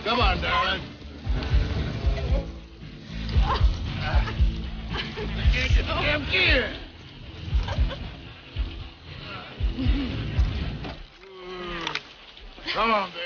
Come on, darling. Get the damn gear. Come on, babe.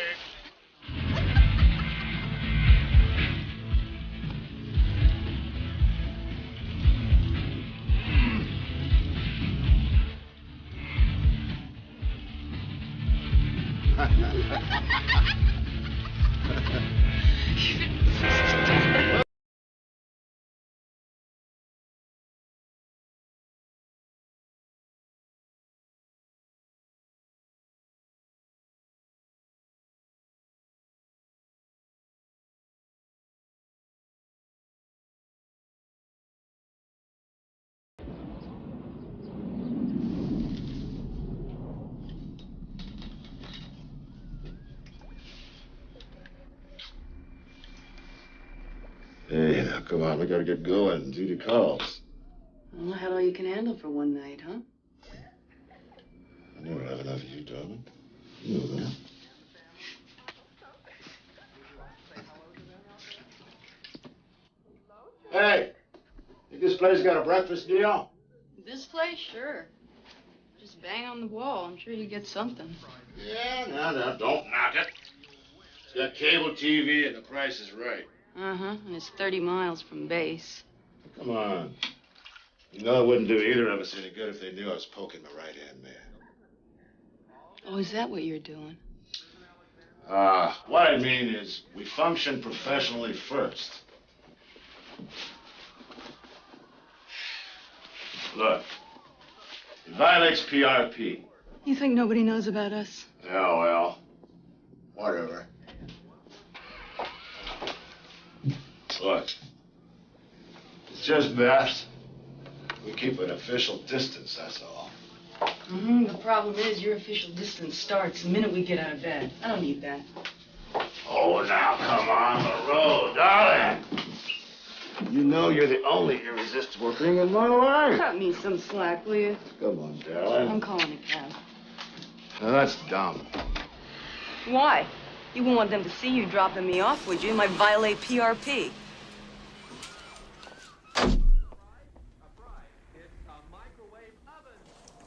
Hey, now, come on. We gotta get going. Duty calls. Well, how all you can handle for one night, huh? I never have enough of you, darling. You know that. Hey, think this place got a breakfast deal? This place? Sure. Just bang on the wall. I'm sure you get something. Yeah, no, don't knock it. It's got cable TV and the price is right. Uh-huh, and it's 30 miles from base. Come on. You know it wouldn't do either of us any good if they knew I was poking my right-hand man. Oh, is that what you're doing? What I mean is we function professionally first. Look, it violates PRP. You think nobody knows about us? Yeah, well, whatever. Look, it's just best we keep an official distance, that's all. Mm-hmm. The problem is your official distance starts the minute we get out of bed. I don't need that. Oh, now, come on the road, darling. You know you're the only irresistible thing in my life. Cut me some slack, will you? Come on, darling. I'm calling a cab. Now, that's dumb. Why? You wouldn't want them to see you dropping me off, would you? It might violate PRP.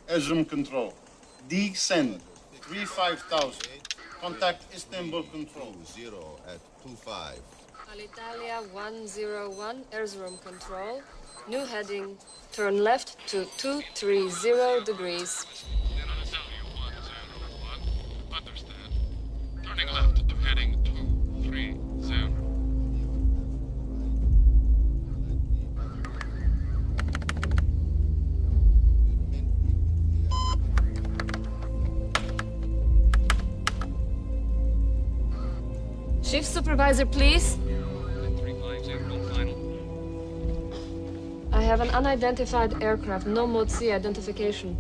Ezrum Control. Descend. 35,000. Contact Istanbul Control. 0 at 25. Alitalia 101, Erzurum Control. New heading, turn left to 230 degrees. Alitalia 101, understand. Turning left to heading 230. Chief Supervisor, please. 350, final. I have an unidentified aircraft, no Mode C identification.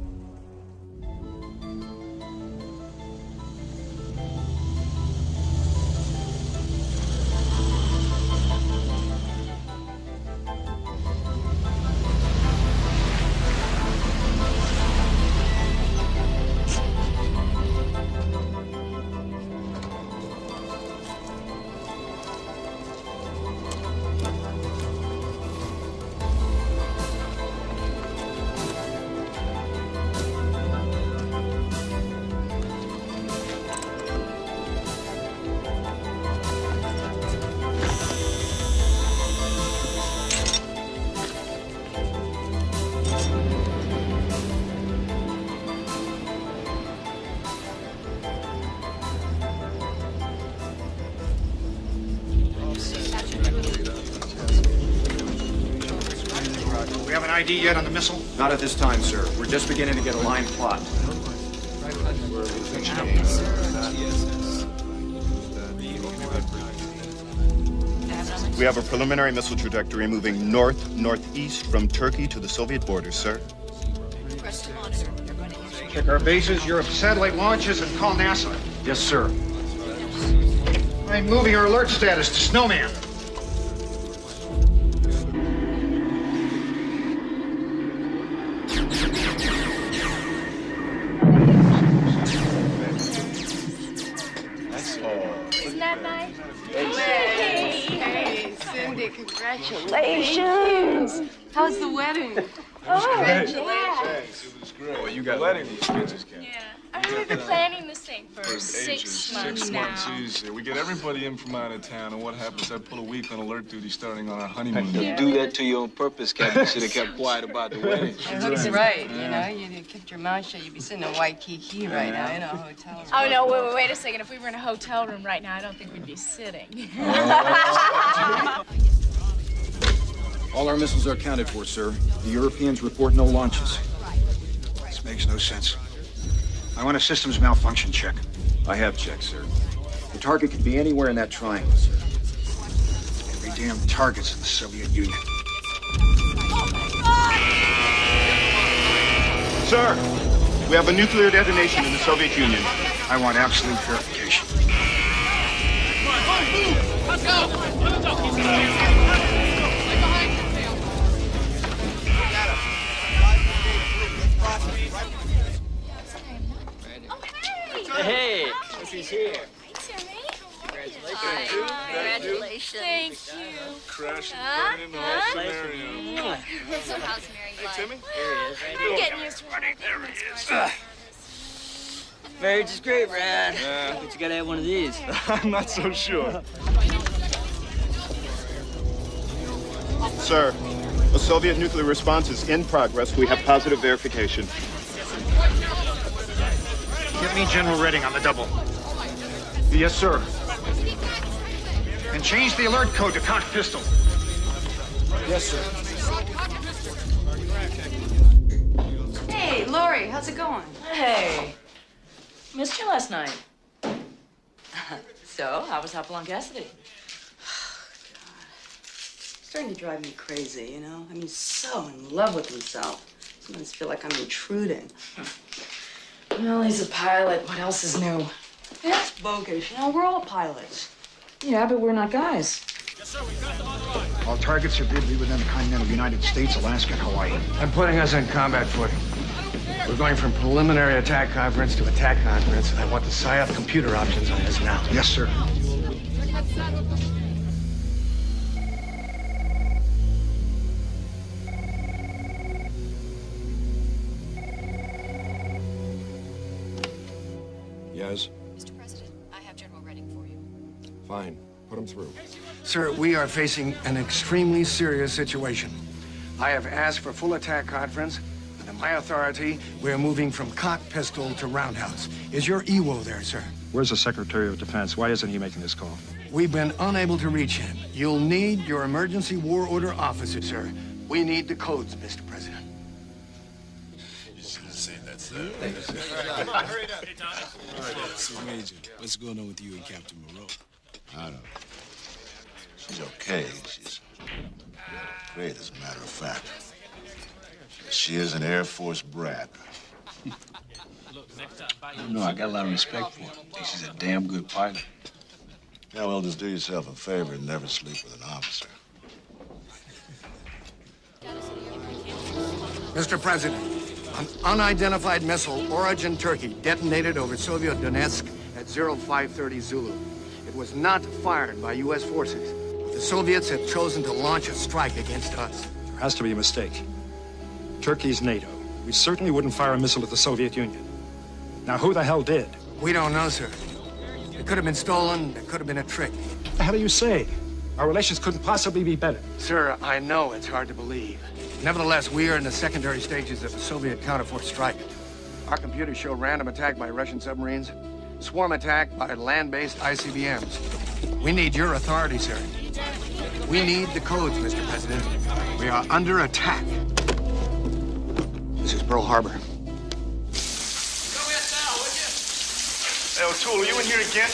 We have an ID yet on the missile? Not at this time, sir. We're just beginning to get a line plot. We have a preliminary missile trajectory moving north-northeast from Turkey to the Soviet border, sir. Check our bases, Europe satellite launches, and call NASA. Yes, sir. I'm moving our alert status to Snowman. Isn't that nice? Hey, Cindy, congratulations. How's the wedding? Oh, Congratulations. yeah. It was great. Well, you got wedding pictures, Ken. Yeah. I mean, we've been planning this thing for Ages, 6 months 6 now. months. Easy. We get everybody in from out of town, and what happens? I pull a week on alert duty starting on our honeymoon. You do that to you on purpose, Captain. You should have kept quiet about the wedding. Hook's right, you know. You'd kept your mouth shut. You'd be sitting in Waikiki right now in a hotel room. Oh, no, wait a second. If we were in a hotel room right now, I don't think we'd be sitting. All our missiles are accounted for, sir. The Europeans report no launches. This makes no sense. I want a systems malfunction check. I have checked, sir. The target could be anywhere in that triangle, sir. Every damn target's in the Soviet Union. Sir, we have a nuclear detonation in the Soviet Union. I want absolute verification. Let's go! Hey, she's here. Congratulations. Thank you. Crash and burn in the whole scenario. So how's Mary like? Timmy? I'm getting used to running. There he is. Marriage is great, Brad. But you gotta have one of these. I'm not so sure. Sir, a Soviet nuclear response is in progress. We have positive verification. Get me General Redding on the double. Yes, sir. And change the alert code to cocked pistol. Yes, sir. Hey, Lori, how's it going? Hey, missed you last night. So, how was Hopalong Cassidy? Starting to drive me crazy, you know? I mean, so in love with himself. Sometimes I feel like I'm intruding. Well, he's a pilot. What else is new? That's bogus. You know, we're all pilots. Yeah, but we're not guys. All targets are bid to be within the continental United States, Alaska, and Hawaii. I'm putting us in combat footing. We're going from preliminary attack conference to attack conference. I want the PSYOP computer options on this now. Yes, sir. Yes? Mr. President, I have General Redding for you. Fine. Put him through. Sir, we are facing an extremely serious situation. I have asked for full attack conference. Under my authority, we're moving from cock pistol to roundhouse. Is your EWO there, sir? Where's the Secretary of Defense? Why isn't he making this call? We've been unable to reach him. You'll need your emergency war order officer, sir. We need the codes, Mr. President. You should have seen that, sir. Thank you, sir. Hurry up. All right, so Major, what's going on with you and Captain Moreau? I don't know. She's okay. She's great, as a matter of fact. She is an Air Force brat. No, I got a lot of respect for her. I think she's a damn good pilot. Yeah, well, just do yourself a favor and never sleep with an officer. Mr. President, an unidentified missile, origin Turkey, detonated over Soviet Donetsk at 0530 Zulu. It was not fired by U.S. forces. The Soviets have chosen to launch a strike against us. There has to be a mistake. Turkey's NATO. We certainly wouldn't fire a missile at the Soviet Union. Now, who the hell did? We don't know, sir. It could have been stolen. It could have been a trick. What the hell are you saying? Our relations couldn't possibly be better. Sir, I know it's hard to believe. Nevertheless, we are in the secondary stages of a Soviet counterforce strike. Our computers show random attack by Russian submarines, swarm attack by land-based ICBMs. We need your authority, sir. We need the codes, Mr. President. We are under attack. This is Pearl Harbor. Hey, O'Toole, are you in here again?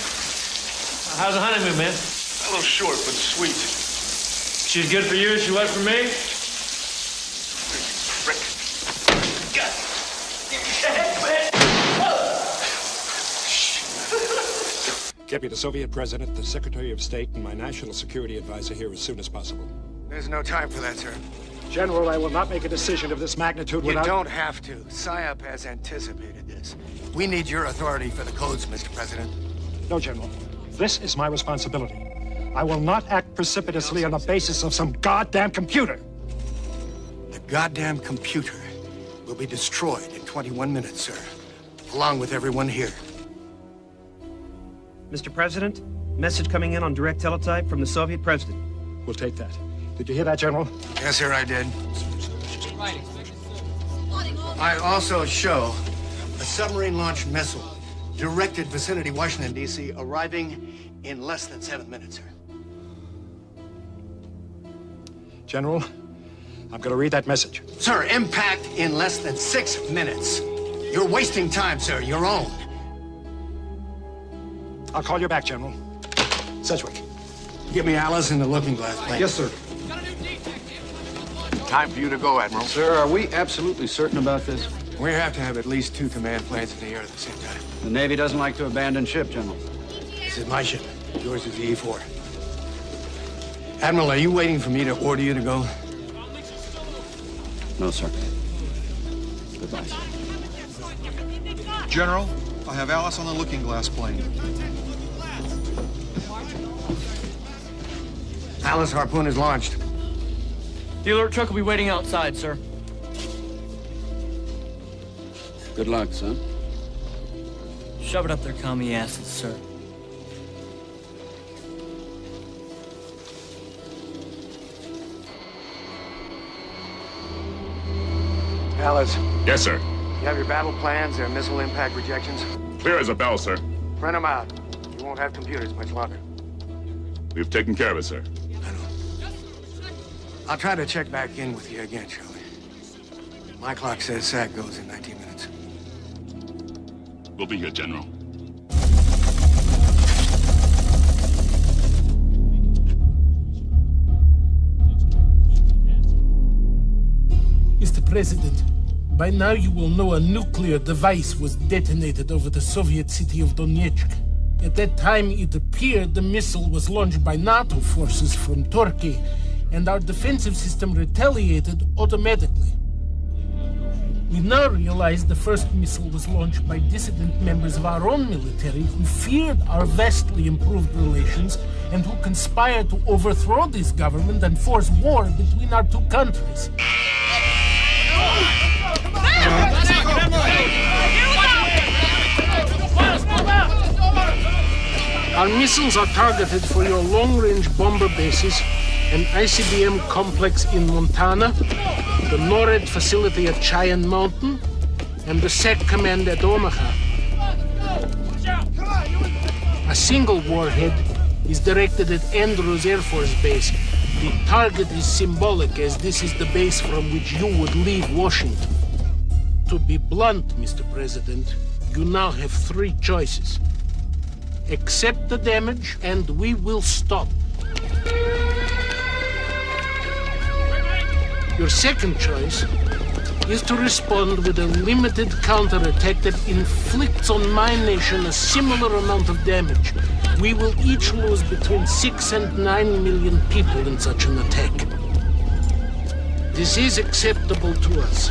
How's the honeymoon, man? A little short, but sweet. She's good for you as she was for me? Rick. God. Get me the Soviet president, the Secretary of State, and my national security advisor here as soon as possible. There's no time for that, sir. General, I will not make a decision of this magnitude without... You don't have to. PSYOP has anticipated this. We need your authority for the codes, Mr. President. No, General. This is my responsibility. I will not act precipitously on the basis of some goddamn computer. The goddamn computer will be destroyed in 21 minutes, sir, along with everyone here. Mr. President, message coming in on direct teletype from the Soviet president. We'll take that. Did you hear that, General? Yes, sir, I did. I also show a submarine-launched missile directed vicinity Washington, D.C., arriving in less than 7 minutes, sir. General, I'm going to read that message. Sir, impact in less than 6 minutes. You're wasting time, sir, your own. I'll call you back, General. Sedgwick. Give me Alice in the looking glass, please. Yes, sir. Time for you to go, Admiral. Sir, are we absolutely certain about this? We have to have at least 2 command planes in the air at the same time. The Navy doesn't like to abandon ship, General. This is my ship. Yours is the E-4. Admiral, are you waiting for me to order you to go? No, sir. Goodbye. General, I have Alice on the looking glass plane. Alice, harpoon is launched. The alert truck will be waiting outside, sir. Good luck, son. Shove it up their commie asses, sir. Alice. Yes, sir. You have your battle plans and missile impact projections? Clear as a bell, sir. Print them out. You won't have computers much longer. We've taken care of it, sir. I'll try to check back in with you again, shall we? My clock says SAC goes in 19 minutes. We'll be here, General. Mr. President, by now you will know a nuclear device was detonated over the Soviet city of Donetsk. At that time, it appeared the missile was launched by NATO forces from Turkey, and our defensive system retaliated automatically. We now realize the first missile was launched by dissident members of our own military who feared our vastly improved relations and who conspired to overthrow this government and force war between our two countries. Our missiles are targeted for your long-range bomber bases, an ICBM complex in Montana, the NORAD facility at Cheyenne Mountain, and the SEC command at Omaha. A single warhead is directed at Andrews Air Force Base. The target is symbolic, as this is the base from which you would leave Washington. To be blunt, Mr. President, you now have 3 choices. Accept the damage, and we will stop. Your second choice is to respond with a limited counterattack that inflicts on my nation a similar amount of damage. We will each lose between 6 and 9 million people in such an attack. This is acceptable to us.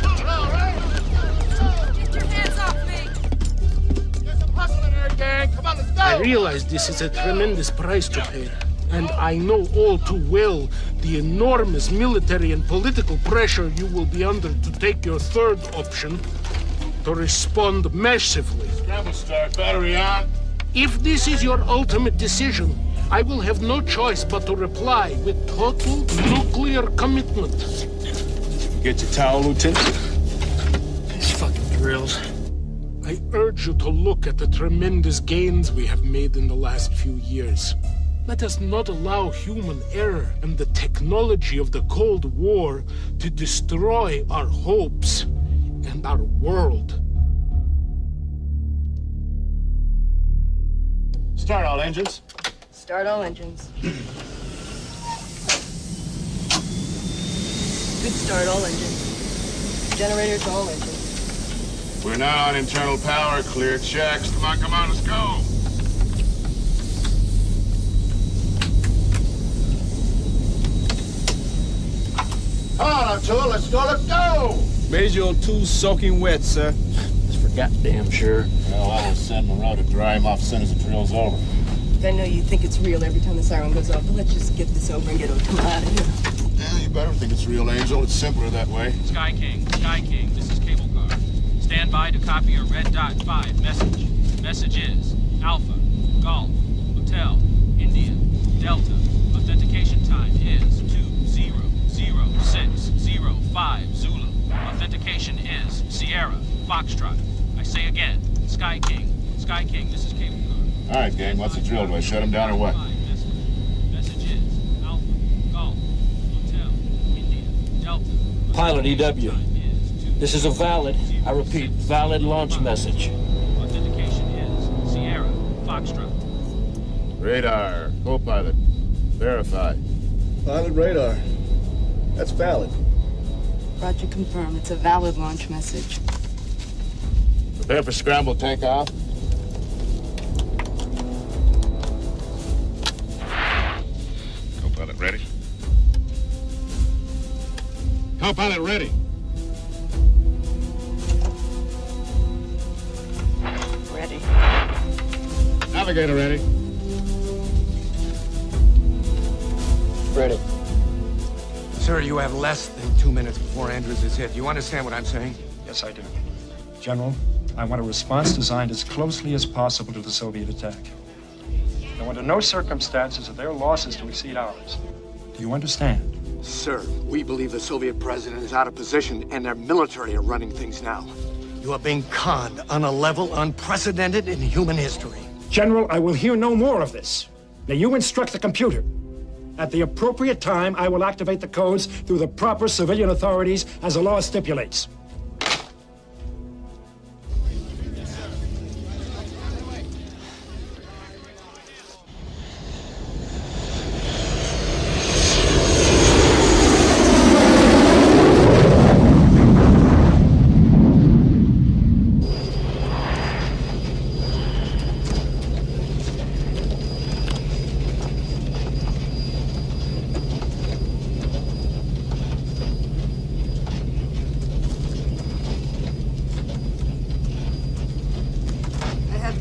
I realize this is a tremendous price to pay, and I know all too well the enormous military and political pressure you will be under to take your third option, to respond massively. Scramble start, battery on. If this is your ultimate decision, I will have no choice but to reply with total nuclear commitment. Get your towel, Lieutenant. These fucking drills. I urge you to look at the tremendous gains we have made in the last few years. Let us not allow human error and the technology of the Cold War to destroy our hopes and our world. Start all engines. Start all engines. Good start, all engines. Generator to all engines. We're now on internal power. Clear checks. Come on, let's go. Come on, O'Toole, let's go! Major O'Toole's soaking wet, sir. Just for goddamn sure. Well, I will send Monroe to dry him off as soon as the drill's over. I know you think it's real every time the siren goes off, but let's just get this over and get O'Toole out of here. Yeah, you better think it's real, Angel. It's simpler that way. Sky King, this is Cable Car. Stand by to copy a Red Dot 5 message. Message is Alpha, Golf, Hotel, India, Delta. Authentication time is 200605 Zulu. Authentication is Sierra, Foxtrot. I say again, Sky King, this is Cable Car. All right, gang, what's the drill? Do I shut him down or what? Message is Alpha, Golf, Hotel, India, Delta. Pilot EW. This is a valid, I repeat, valid launch message. Authentication is Sierra, Foxtrot. Radar, co-pilot, verify. Pilot radar. That's valid. Roger, confirm. It's a valid launch message. Prepare for scramble takeoff. Co-pilot ready? Co-pilot ready. Ready. Navigator ready. Ready. Sir, you have less than 2 minutes before Andrews is hit. You understand what I'm saying? Yes, I do. General, I want a response designed as closely as possible to the Soviet attack. And under no circumstances are their losses to exceed ours. Do you understand? Sir, we believe the Soviet president is out of position and their military are running things now. You are being conned on a level unprecedented in human history. General, I will hear no more of this. Now you instruct the computer. At the appropriate time, I will activate the codes through the proper civilian authorities as the law stipulates.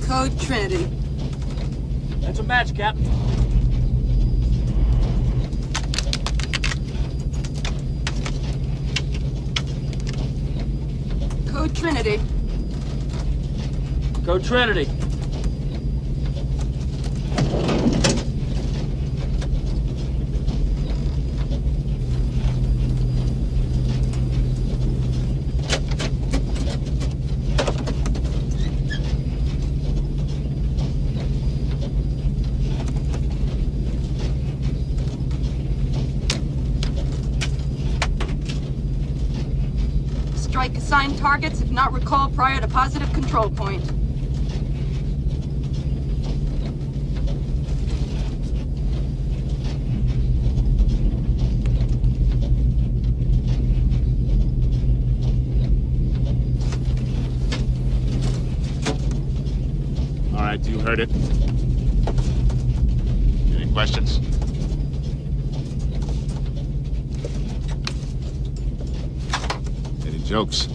Code Trinity. That's a match, Captain. Code Trinity. Code Trinity. Strike assigned targets if not recalled prior to positive control point. right, you heard it. Any questions? Any jokes?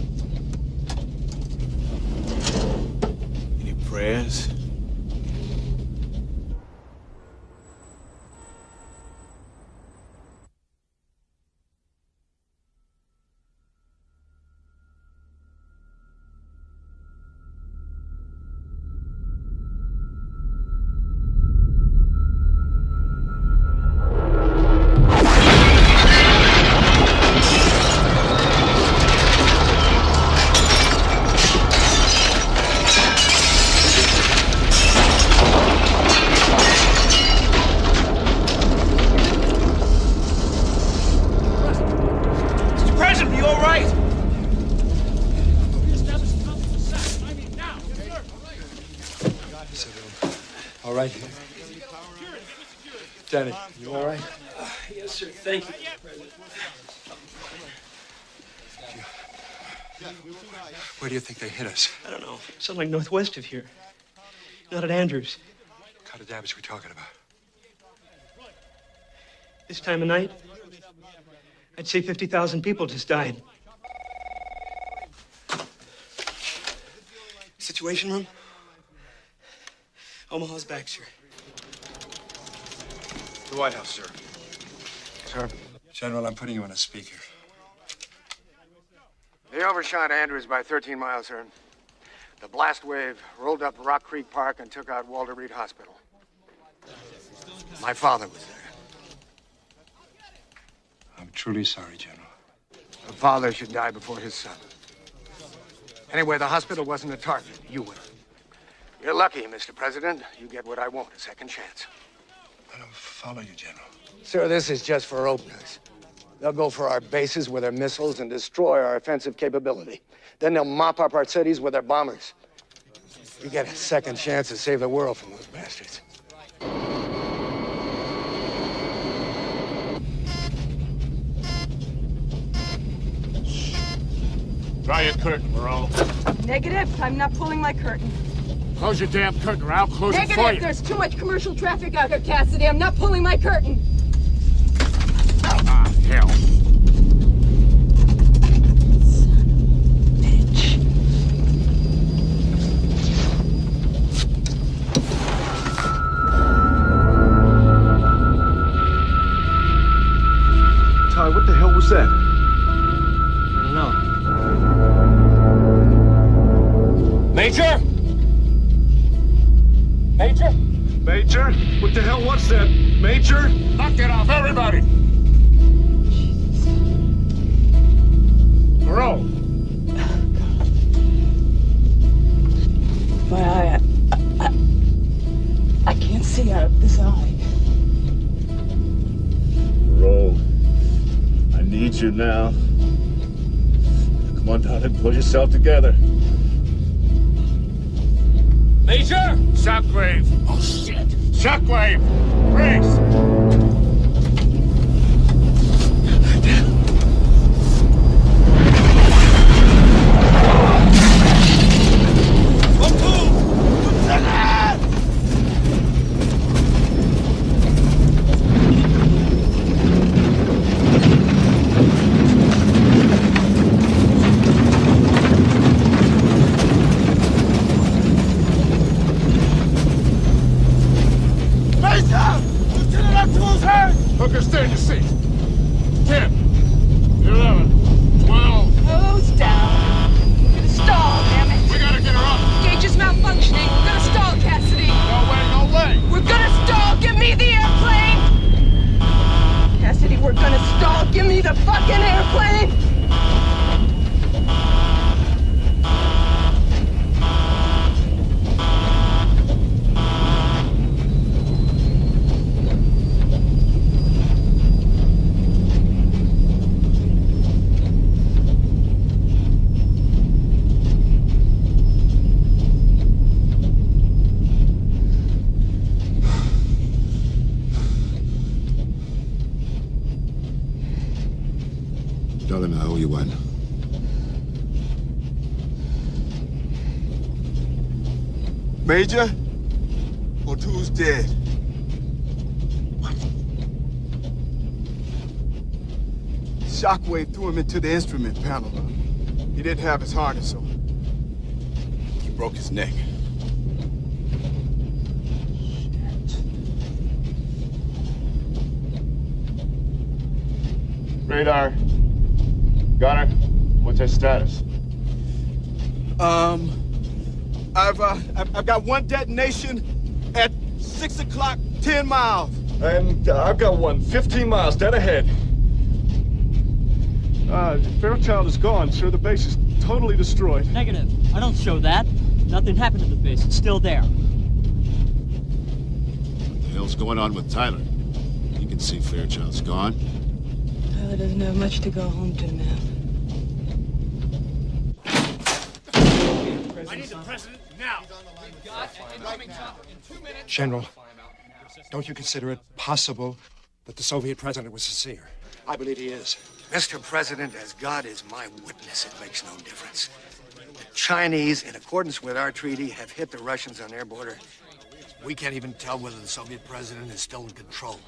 Any prayers? All right. Danny, you all right? Yes, sir. Thank you. Where do you think they hit us? I don't know. Something like northwest of here. Not at Andrews. What kind of damage are we talking about? This time of night, I'd say 50,000 people just died. Situation room? Omaha's back, sir. The White House, sir. Sir? General, I'm putting you on a speaker. They overshot Andrews by 13 miles, sir. The blast wave rolled up Rock Creek Park and took out Walter Reed Hospital. My father was there. I'm truly sorry, General. A father should die before his son. Anyway, the hospital wasn't a target. You were. You're lucky, Mr. President. You get what I want, a second chance. I don't follow you, General. Sir, this is just for openers. They'll go for our bases with their missiles and destroy our offensive capability. Then they'll mop up our cities with their bombers. You get a second chance to save the world from those bastards. Draw your curtain, Earl. Negative. I'm not pulling my curtain. Close your damn curtain or I'll close it for Negative. you. There's too much commercial traffic out here, Cassidy. I'm not pulling my curtain. Ah, hell. Ty, what the hell was that? I don't know. Major? Major? Major? What the hell was that? Major? Knock it off, everybody! Earl! My eye. I can't see out of this eye. Earl, I need you now. Come on down and pull yourself together. Major? Shockwave! Oh, shit! Shockwave! Brace! Hooker, stay in your seat. 10, 11, 12. Hose down. We're gonna stall, damn it. We gotta get her up. Gauge is malfunctioning. We're gonna stall, Cassidy. No way, no way. We're gonna stall. Give me the airplane. Cassidy, we're gonna stall. Give me the fucking airplane. Darling, I owe you one. Major? O'Toole's dead. What? Shockwave threw him into the instrument panel. He didn't have his harness on. He broke his neck. Radar. Gunner, what's our status? I've got one detonation at 6 o'clock, 10 miles. And I've got one 15 miles dead ahead. Fairchild is gone, sir. The base is totally destroyed. Negative. I don't show that. Nothing happened to the base. It's still there. What the hell's going on with Tyler? You can see Fairchild's gone. Tyler doesn't have much to go home to now. I need the president now. General, don't you consider it possible that the Soviet president was sincere? I believe he is. Mr. President, as God is my witness, it makes no difference. The Chinese, in accordance with our treaty, have hit the Russians on their border. We can't even tell whether the Soviet president is still in control.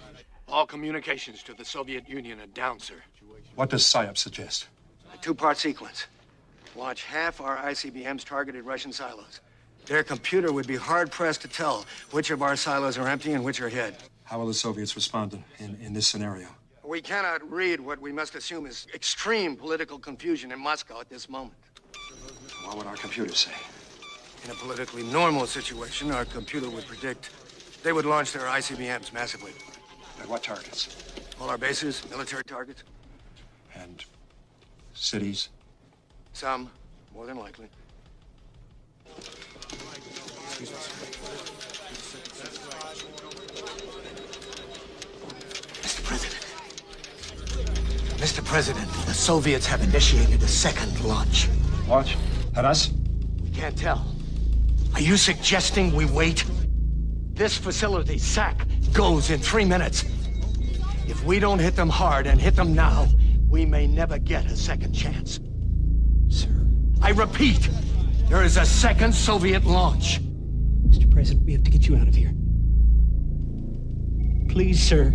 All communications to the Soviet Union are down, sir. What does PSYOP suggest? A two-part sequence. Launch half our ICBMs targeted Russian silos. Their computer would be hard-pressed to tell which of our silos are empty and which are hid. How will the Soviets respond in this scenario? We cannot read what we must assume is extreme political confusion in Moscow at this moment. What would our computer say? In a politically normal situation, our computer would predict they would launch their ICBMs massively. At what targets? All our bases, military targets. And cities? Some, more than likely. Excuse me, sir. Mr. President. Mr. President, the Soviets have initiated a second launch. Launch? At us? We can't tell. Are you suggesting we wait? This facility, SAC, goes in 3 minutes. If we don't hit them hard and hit them now, we may never get a second chance. Sir. I repeat, there is a second Soviet launch. Mr. President, we have to get you out of here. Please, sir.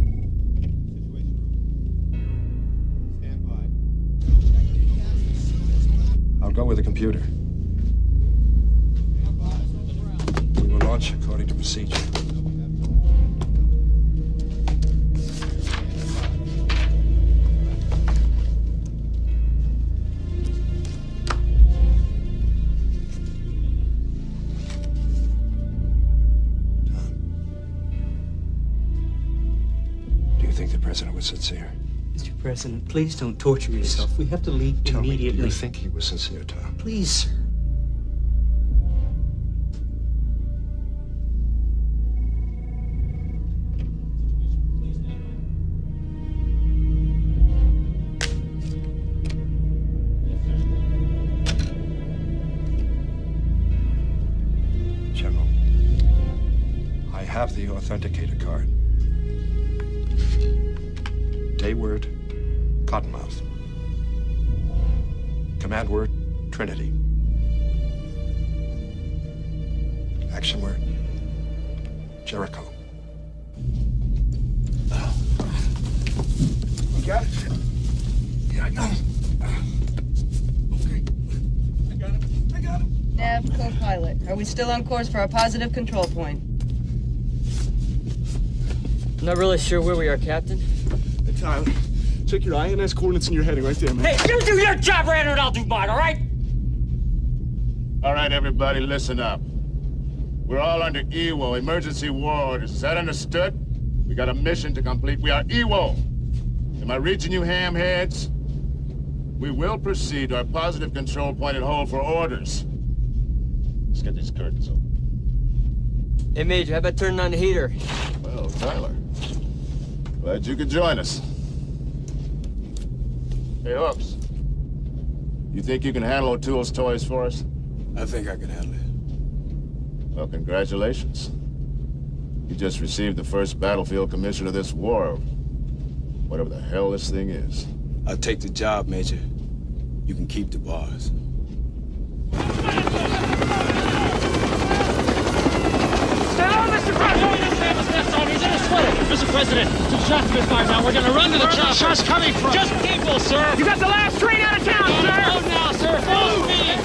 I'll go with the computer. We will launch according to procedure. Do you think the president was sincere? Mr. President, please don't torture yourself. We have to leave immediately. Tell me, do you think he was sincere, Tom? Please, sir. General, I have the authenticator card. Day word, Cottonmouth. Command word, Trinity. Action word, Jericho. You got it? Yeah, I got him. Okay. I got him. Nav co-pilot, are we still on course for our positive control point? I'm not really sure where we are, Captain. Hey, Tyler, check your INS coordinates and your heading right there, man. Hey, you do your job, Randall, and I'll do mine, all right? All right, everybody, listen up. We're all under EWO, emergency war orders. Is that understood? We got a mission to complete. We are EWO. Am I reaching you, hamheads? We will proceed to our positive control point and hold for orders. Let's get these curtains open. Hey, Major, how about turning on the heater? Well, Tyler, glad you could join us. Hey, Hooks, you think you can handle O'Toole's toys for us? I think I can handle it. Well, congratulations. You just received the first battlefield commission of this war. Whatever the hell this thing is. I'll take the job, Major. You can keep the bars. Stand on, Mr. President! President, two shots have been fired now. We're gonna run to the chopper. Where are the shots coming from? Just people, sir. You got the last train out of town, sir. Go now, sir. Full speed.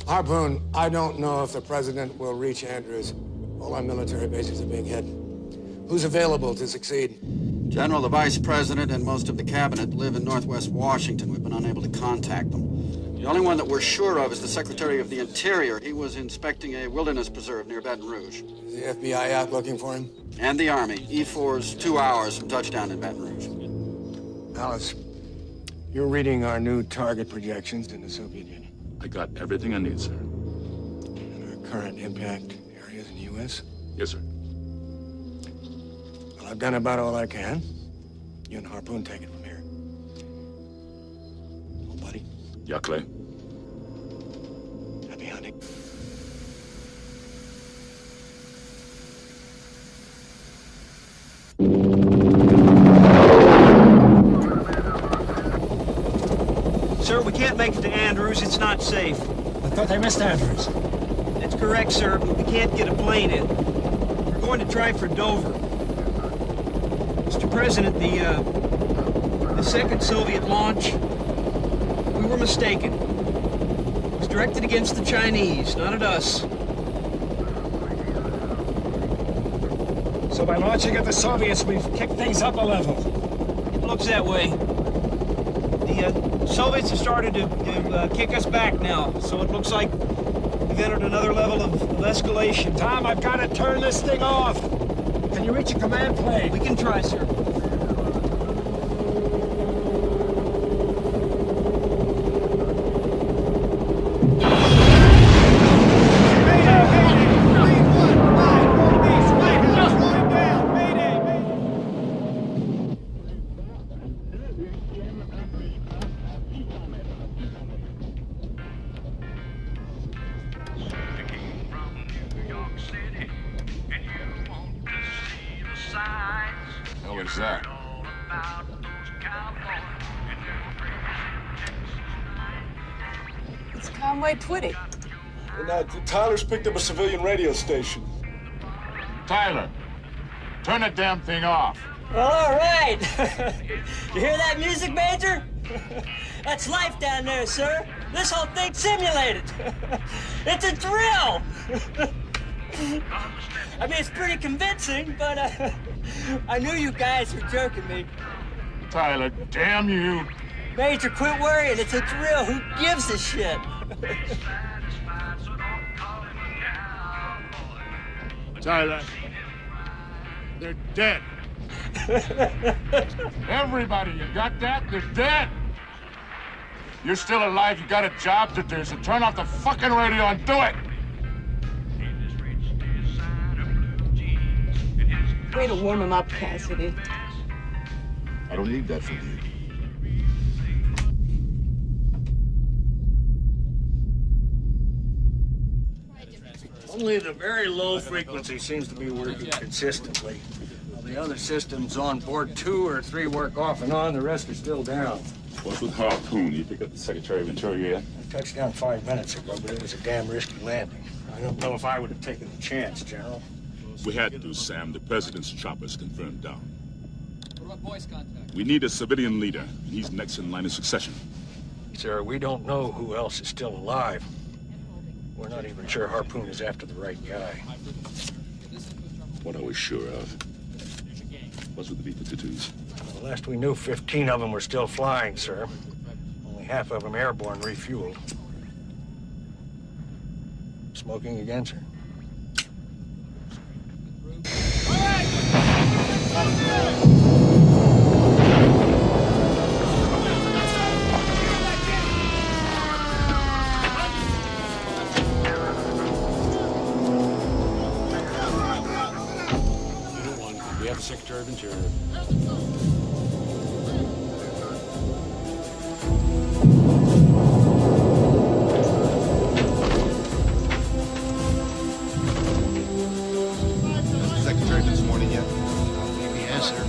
Harpoon, I don't know if the president will reach Andrews. All our military bases are being hit. Who's available to succeed? General, the vice president and most of the cabinet live in northwest Washington. We've been unable to contact them. The only one that we're sure of is the Secretary of the Interior. He was inspecting a wilderness preserve near Baton Rouge. Is the FBI out looking for him? And the Army. E4's 2 hours from touchdown in Baton Rouge. Alice, you're reading our new target projections in the Soviet Union. I got everything I need, sir. And our current impact areas in the U.S.? Yes, sir. Well, I've done about all I can. You and Harpoon take it from here. Oh, buddy. Yeah, Clay. Happy hunting. Sir, we can't make it to Andrews. It's not safe. I thought they missed Andrews. That's correct, sir, but we can't get a plane in. We're going to try for Dover. Mr. President, the second Soviet launch, we were mistaken. It was directed against the Chinese, not at us. So by launching at the Soviets, we've kicked things up a level. It looks that way. The Soviets have started to kick us back now, so it looks like we've entered another level of escalation. Tom, I've got to turn this thing off. Can you reach a command plane? We can try, sir. What is that? It's Conway Twitty. And Tyler's picked up a civilian radio station. Tyler, turn the damn thing off. Well, all right. You hear that music, Major? That's life down there, sir. This whole thing's simulated. It's a drill. I mean, it's pretty convincing, but I knew you guys were joking me. Tyler, damn you. Major, quit worrying. It's a drill. Who gives a shit? Tyler, they're dead. Everybody, you got that? They're dead. You're still alive. You got a job to do, so turn off the fucking radio and do it. Way to warm him up, Cassidy. I don't need that from you. Only the very low frequency seems to be working consistently. While the other systems on board 2 or 3 work off and on, the rest are still down. What's with Harpoon? You pick up the Secretary of Interior yet? I touched down 5 minutes ago, but it was a damn risky landing. I don't know if I would have taken the chance, General. We had to, Sam. The president's chopper's confirmed down. What about voice contact? We need a civilian leader, and he's next in line of succession. Sir, we don't know who else is still alive. We're not even sure Harpoon is after the right guy. What are we sure of? What's with the B-52s? The last we knew, 15 of them were still flying, sir. Only half of them airborne, refueled. Smoking again, sir? We have the Secretary of Interior. Secretary this morning yet? Yes, sir.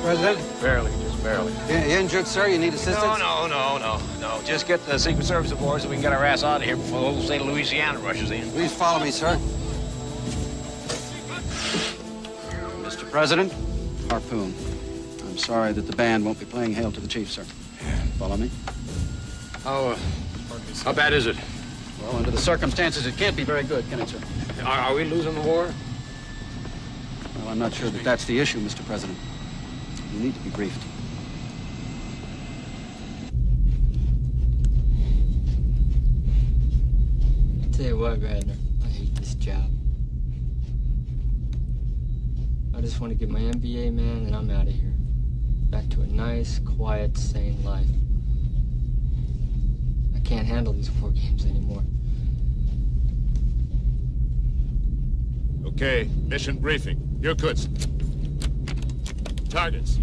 President? Barely, just barely. You injured, sir? You need assistance? No. Just get the Secret Service aboard so we can get our ass out of here before the whole state of Louisiana rushes in. Please follow me, sir. Mr. President, harpoon. I'm sorry that the band won't be playing Hail to the Chief, sir. Follow me? How bad is it? Well, under the circumstances, it can't be very good, can it, sir? Are we losing the war? Well, I'm not sure that that's the issue, Mr. President. You need to be briefed. Tell you what, Radner, I hate this job. I just want to get my MBA, man, and I'm out of here. Back to a nice, quiet, sane life. I can't handle these war games anymore. Okay, mission briefing. Irkutsk. Targets.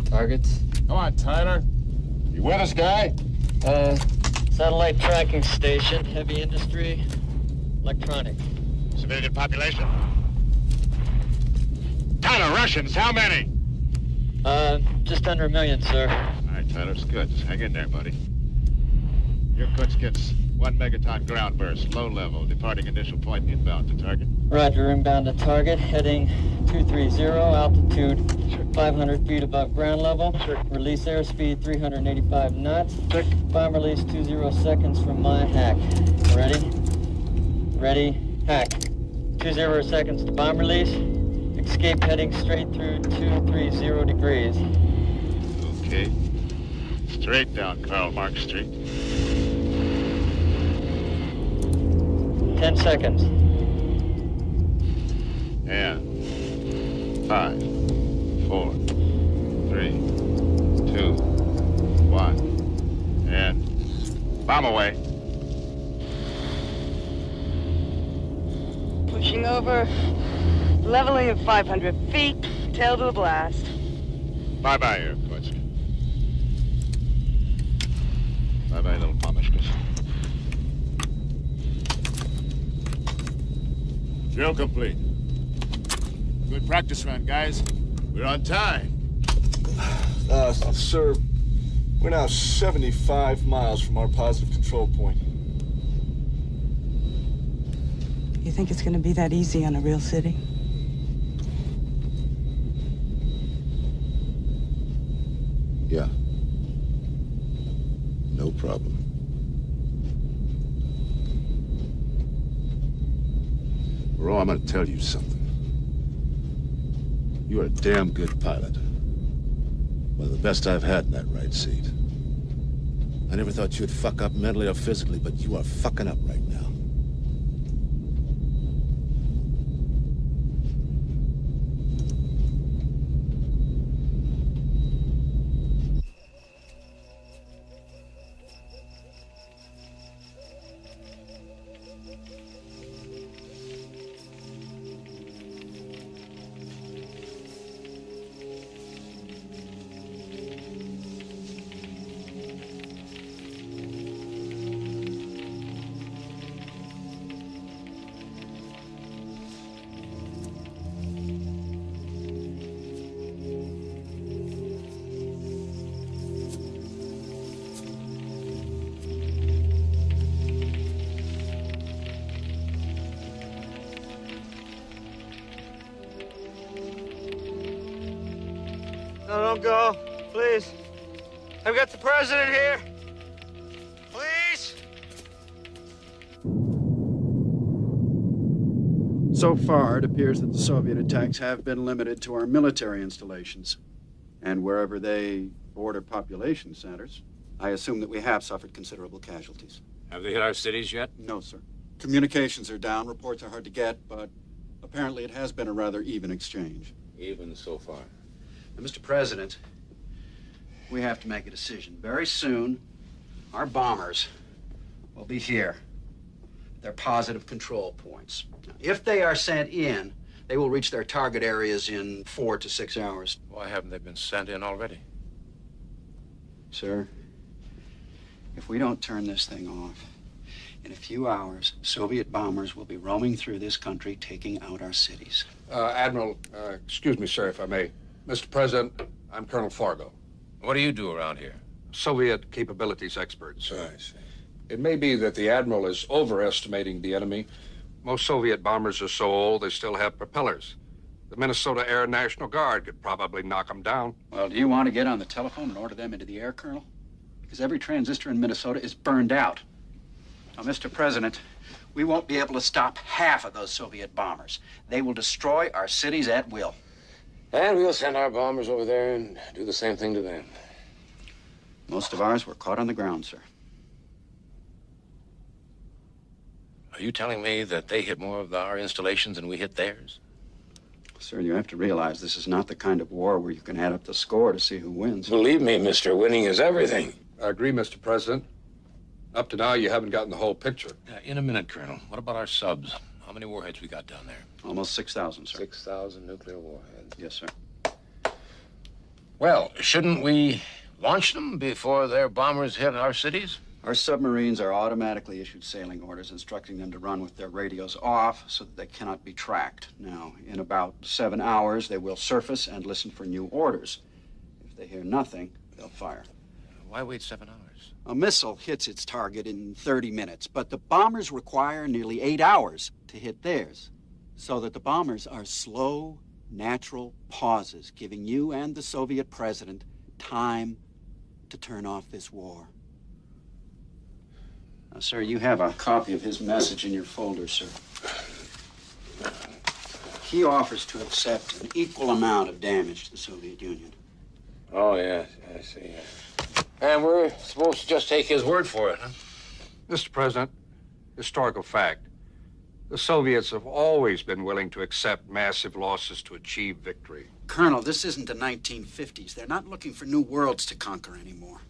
Targets? Come on, Tyler. You with us, guy? Satellite tracking station, heavy industry, electronic. Civilian population? Tyler, Russians, how many? Just under 1 million, sir. All right, Tyler, it's good. Just hang in there, buddy. Irkutsk gets 1 megaton ground burst, low level, departing initial point inbound to target. Roger, inbound to target, heading 230, altitude 500 feet above ground level. Release airspeed 385 knots. Bomb release 20 seconds from my hack. Ready? Ready, hack. 20 seconds to bomb release. Escape heading straight through 230 degrees. Okay. Straight down Karl Marx Street. 10 seconds. And 5, 4, 3, 2, 1, and bomb away. Pushing over. Leveling at 500 feet. Tail to the blast. Bye-bye, Irkutsk. Bye-bye, little mamashkas. Drill complete. Good practice run, guys. We're on time. Sir, we're now 75 miles from our positive control point. You think it's gonna be that easy on a real city? Yeah. No problem. Earl, I'm gonna tell you something. You are a damn good pilot. One of the best I've had in that right seat. I never thought you'd fuck up mentally or physically, but you are fucking up right now. No, don't go. Please. I've got the president here. Please. So far, it appears that the Soviet attacks have been limited to our military installations. And wherever they border population centers, I assume that we have suffered considerable casualties. Have they hit our cities yet? No, sir. Communications are down, reports are hard to get, but apparently it has been a rather even exchange. Even so far. Now, Mr. President, we have to make a decision. Very soon, our bombers will be here. They're positive control points. Now, if they are sent in, they will reach their target areas in 4 to 6 hours. Why haven't they been sent in already? Sir, if we don't turn this thing off, in a few hours, Soviet bombers will be roaming through this country, taking out our cities. Admiral, excuse me, sir, if I may. Mr. President, I'm Colonel Fargo. What do you do around here? Soviet capabilities experts. I see. It may be that the Admiral is overestimating the enemy. Most Soviet bombers are so old they still have propellers. The Minnesota Air National Guard could probably knock them down. Well, do you want to get on the telephone and order them into the air, Colonel? Because every transistor in Minnesota is burned out. Now, Mr. President, we won't be able to stop half of those Soviet bombers. They will destroy our cities at will. And we'll send our bombers over there and do the same thing to them. Most of ours were caught on the ground, sir. Are you telling me that they hit more of our installations than we hit theirs? Sir, you have to realize this is not the kind of war where you can add up the score to see who wins. Believe me, mister, winning is everything. I agree, Mr. President. Up to now, you haven't gotten the whole picture. In a minute, Colonel. What about our subs? How many warheads we got down there? Almost 6,000, sir. 6,000 nuclear warheads. Yes, sir. Well, shouldn't we launch them before their bombers hit our cities? Our submarines are automatically issued sailing orders instructing them to run with their radios off so that they cannot be tracked. Now, in about 7 hours, they will surface and listen for new orders. If they hear nothing, they'll fire. Why wait 7 hours? A missile hits its target in 30 minutes, but the bombers require nearly 8 hours to hit theirs. So that the bombers are slow, natural pauses, giving you and the Soviet president time to turn off this war. Now, sir, you have a copy of his message in your folder, sir. He offers to accept an equal amount of damage to the Soviet Union. Oh, yes, I see. And we're supposed to just take his word for it, huh? Mr. President, historical fact. The Soviets have always been willing to accept massive losses to achieve victory. Colonel, this isn't the 1950s. They're not looking for new worlds to conquer anymore.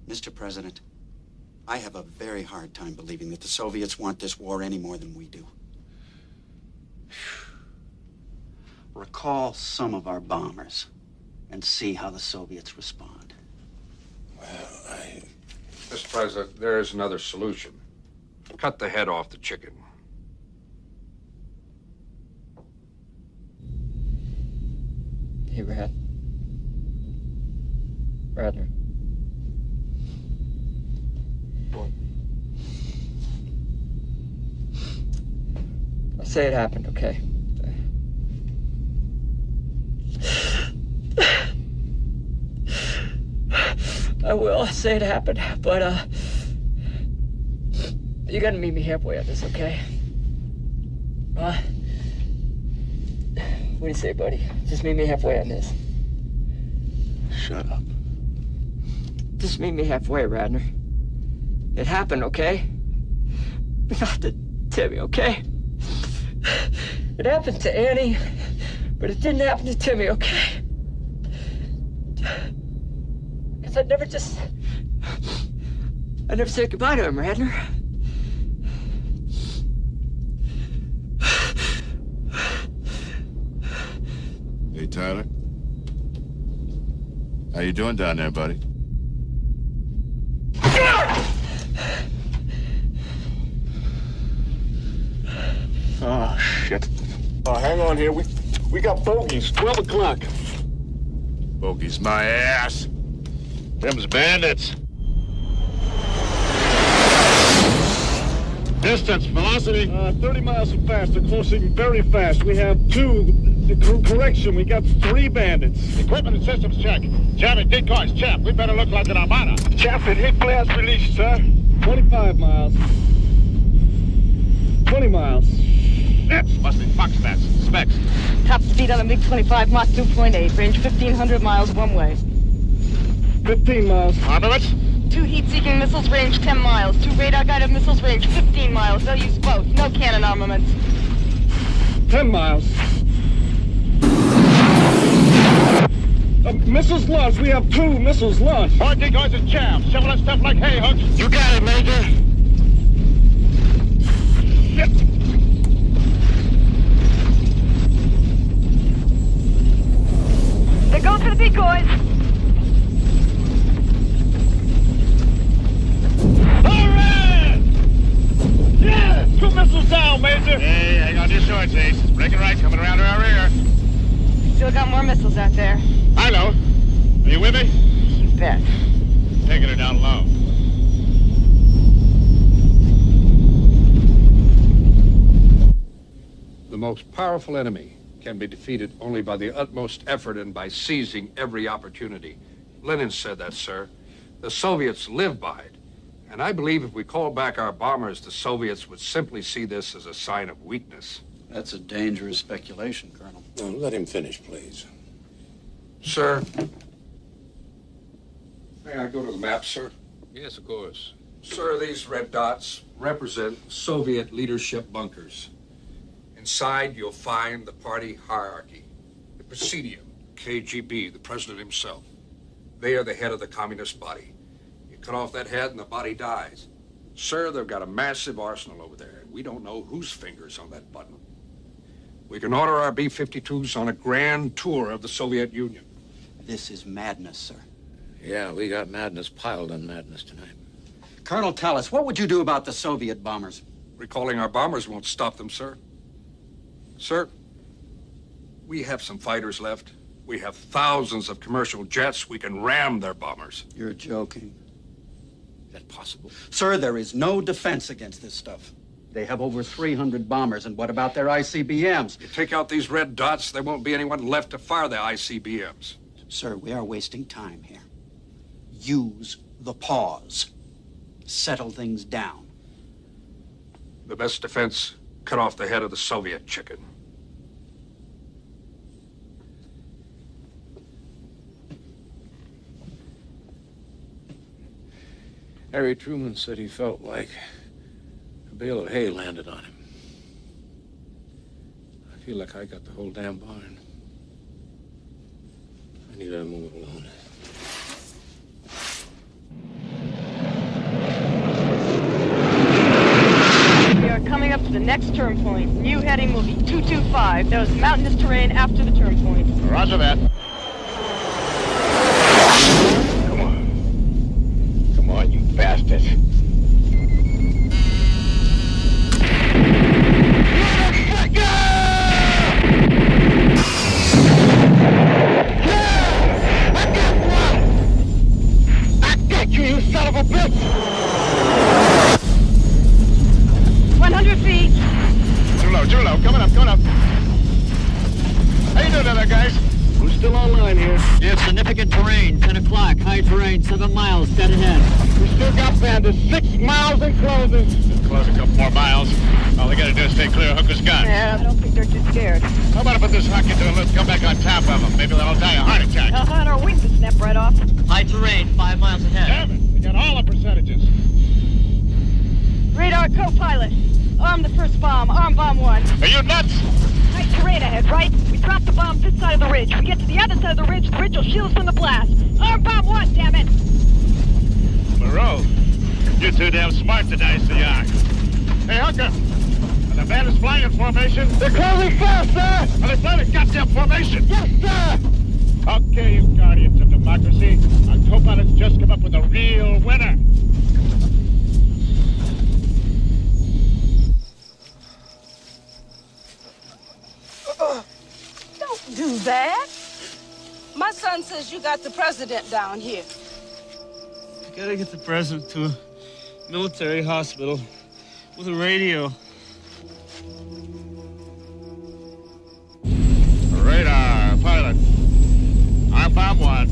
Mr. President, I have a very hard time believing that the Soviets want this war any more than we do. Recall some of our bombers and see how the Soviets respond. Well, Mr. President, there is another solution. Cut the head off the chicken. Hey, Radner. What? I'll say it happened, okay? I will say it happened, but, you gotta meet me halfway on this, okay? What do you say, buddy? Just meet me halfway on this. Shut up. Just meet me halfway, Radner. It happened, okay? Not to Timmy, okay? It happened to Annie, but it didn't happen to Timmy, okay? Because I never said goodbye to him, Radner. Hey, Tyler. How you doing down there, buddy? Oh, shit. Hang on here. We got bogeys. 12 o'clock. Bogeys my ass. Them's bandits. Distance, velocity? 30 miles so fast. They're closing very fast. We have 2. Correction, we got 3 bandits. Equipment and systems check. Jamming decoys, chap. We better look like an armada. Chap, it hit blast release, sir. 25 miles. 20 miles. Nets must be fox bats. Specs. Top speed on a MiG-25, Mach 2.8. Range 1,500 miles one way. 15 miles. Armaments? 2 heat-seeking missiles, range 10 miles. 2 radar-guided missiles, range 15 miles. They'll use both. No cannon armaments. 10 miles. Missiles launched. We have 2 missiles launched. Hard decoys and chaff. Shoveling stuff like hay hooks. You got it, Major. Shit. They're going for the decoys. All right! Yeah! 2 missiles down, Major. Hey, hang on to your shorts, Ace. It's breaking right, coming around to our rear. Still got more missiles out there. I know. Are you with me? You bet. Taking her down low. The most powerful enemy can be defeated only by the utmost effort and by seizing every opportunity. Lenin said that, sir. The Soviets live by it. And I believe if we call back our bombers, the Soviets would simply see this as a sign of weakness. That's a dangerous speculation, Colonel. No, let him finish, please. Sir, may I go to the map, sir? Yes, of course. Sir, these red dots represent Soviet leadership bunkers. Inside, you'll find the party hierarchy, the Presidium, KGB, the president himself. They are the head of the communist body. You cut off that head and the body dies. Sir, they've got a massive arsenal over there, and we don't know whose finger's on that button. We can order our B-52s on a grand tour of the Soviet Union. This is madness, sir. Yeah, we got madness piled on madness tonight. Colonel, tell us, what would you do about the Soviet bombers? Recalling our bombers won't stop them, sir. Sir, we have some fighters left. We have thousands of commercial jets. We can ram their bombers. You're joking. Is that possible? Sir, there is no defense against this stuff. They have over 300 bombers, and what about their ICBMs? You take out these red dots, there won't be anyone left to fire the ICBMs. Sir, we are wasting time here. Use the pause. Settle things down. The best defense, cut off the head of the Soviet chicken. Harry Truman said he felt like a bale of hay landed on him. I feel like I got the whole damn barn. I need to move it alone. We are coming up to the next turn point. New heading will be 225. There is mountainous terrain after the turn point. Roger that. Come on, you bastard. You son of a bitch! 100 feet. Too low, coming up. How you doing down there, guys? Who's still online here? You have significant terrain, 10 o'clock, high terrain, 7 miles, dead ahead. We still got bandits, 6 miles and closing. Close a couple more miles. All they gotta do is stay clear of Hooker's gun. Yeah, I don't think they're too scared. How about if put this hockey to a lift, come back on top of them? Maybe they'll all die a heart attack. And our wings will snap right off. High terrain, 5 miles ahead. Damn it, we got all the percentages. Radar co-pilot. Arm the first bomb. Arm bomb 1. Are you nuts? High terrain ahead, right? We drop the bomb this side of the ridge. We get to the other side of the ridge will shield us from the blast. Arm bomb 1, damn it! Moreau, you're too damn smart to dice the yarn. Hey, Hooker, are the bandits flying in formation? They're closing fast, sir! Are they flying in goddamn formation? Yes, sir! Okay, you guardians of democracy. Our co-pilot's just come up with a real winner. Don't do that. My son says you got the president down here. I gotta get the president to a military hospital with a radio. Radar, pilot. Arm bomb 1.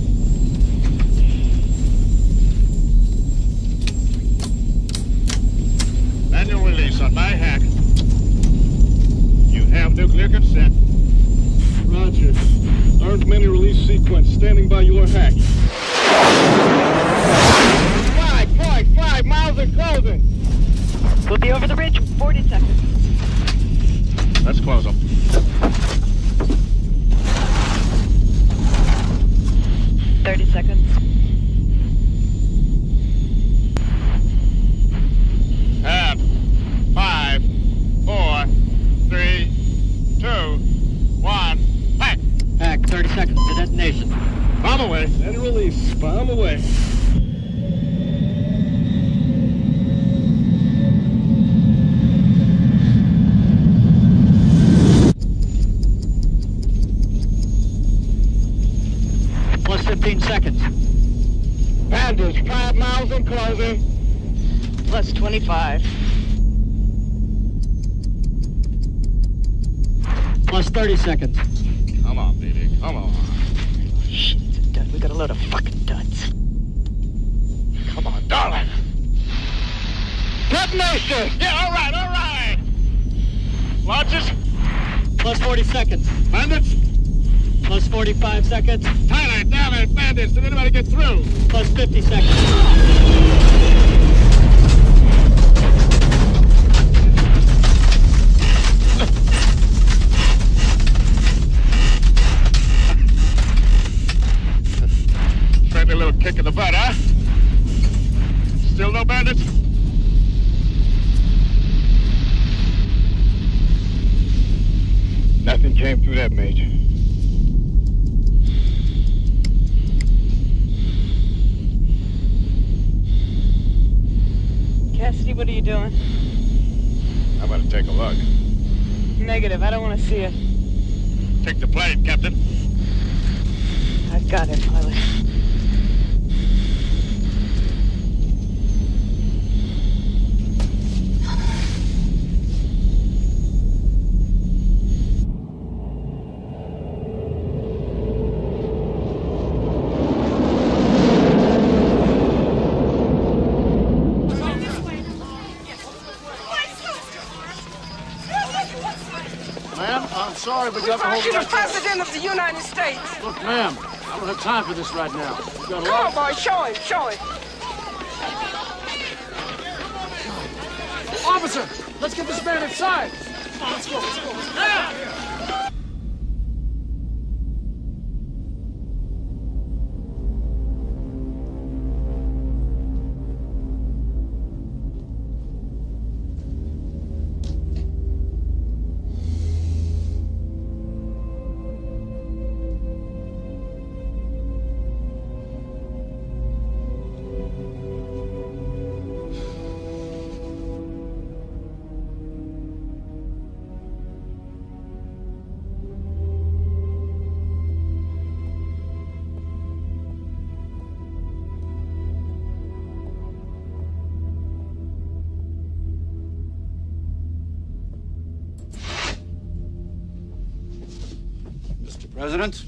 Manual release on my hack. You have nuclear consent. standing by your hatch. 5.5 miles and closing. We'll be over the ridge in 40 seconds. Let's close them. Seconds. And 5, 4, 3, 2, 1, pack. Pack, 30 seconds to detonation. Bomb away. And release. Bomb away. Plus 15 seconds. Bandage, 5 miles and closing. Plus 25. Plus 30 seconds. Come on, baby. Come on. Shit, it's a dud. We got a load of fucking duds. Come on, darling. Detonation! Yeah, all right. Launches. Plus 40 seconds. Bandits. Plus 45 seconds. Tyler, damn it, bandits. Did anybody get through? Plus 50 seconds. Friendly little kick in the butt, huh? Still no bandits? Nothing came through that, Major. Cassidy, what are you doing? How about to take a look? Negative. I don't want to see it. Take the plane, Captain. I've got it, pilot. Ma'am, I'm sorry, but you have to hold You're the back there. President of the United States. Look, ma'am, I don't have time for this right now. We've got a Come lot. on, boy, show him, show him. Officer, let's get this man inside. Come on, let's go. Yeah. President?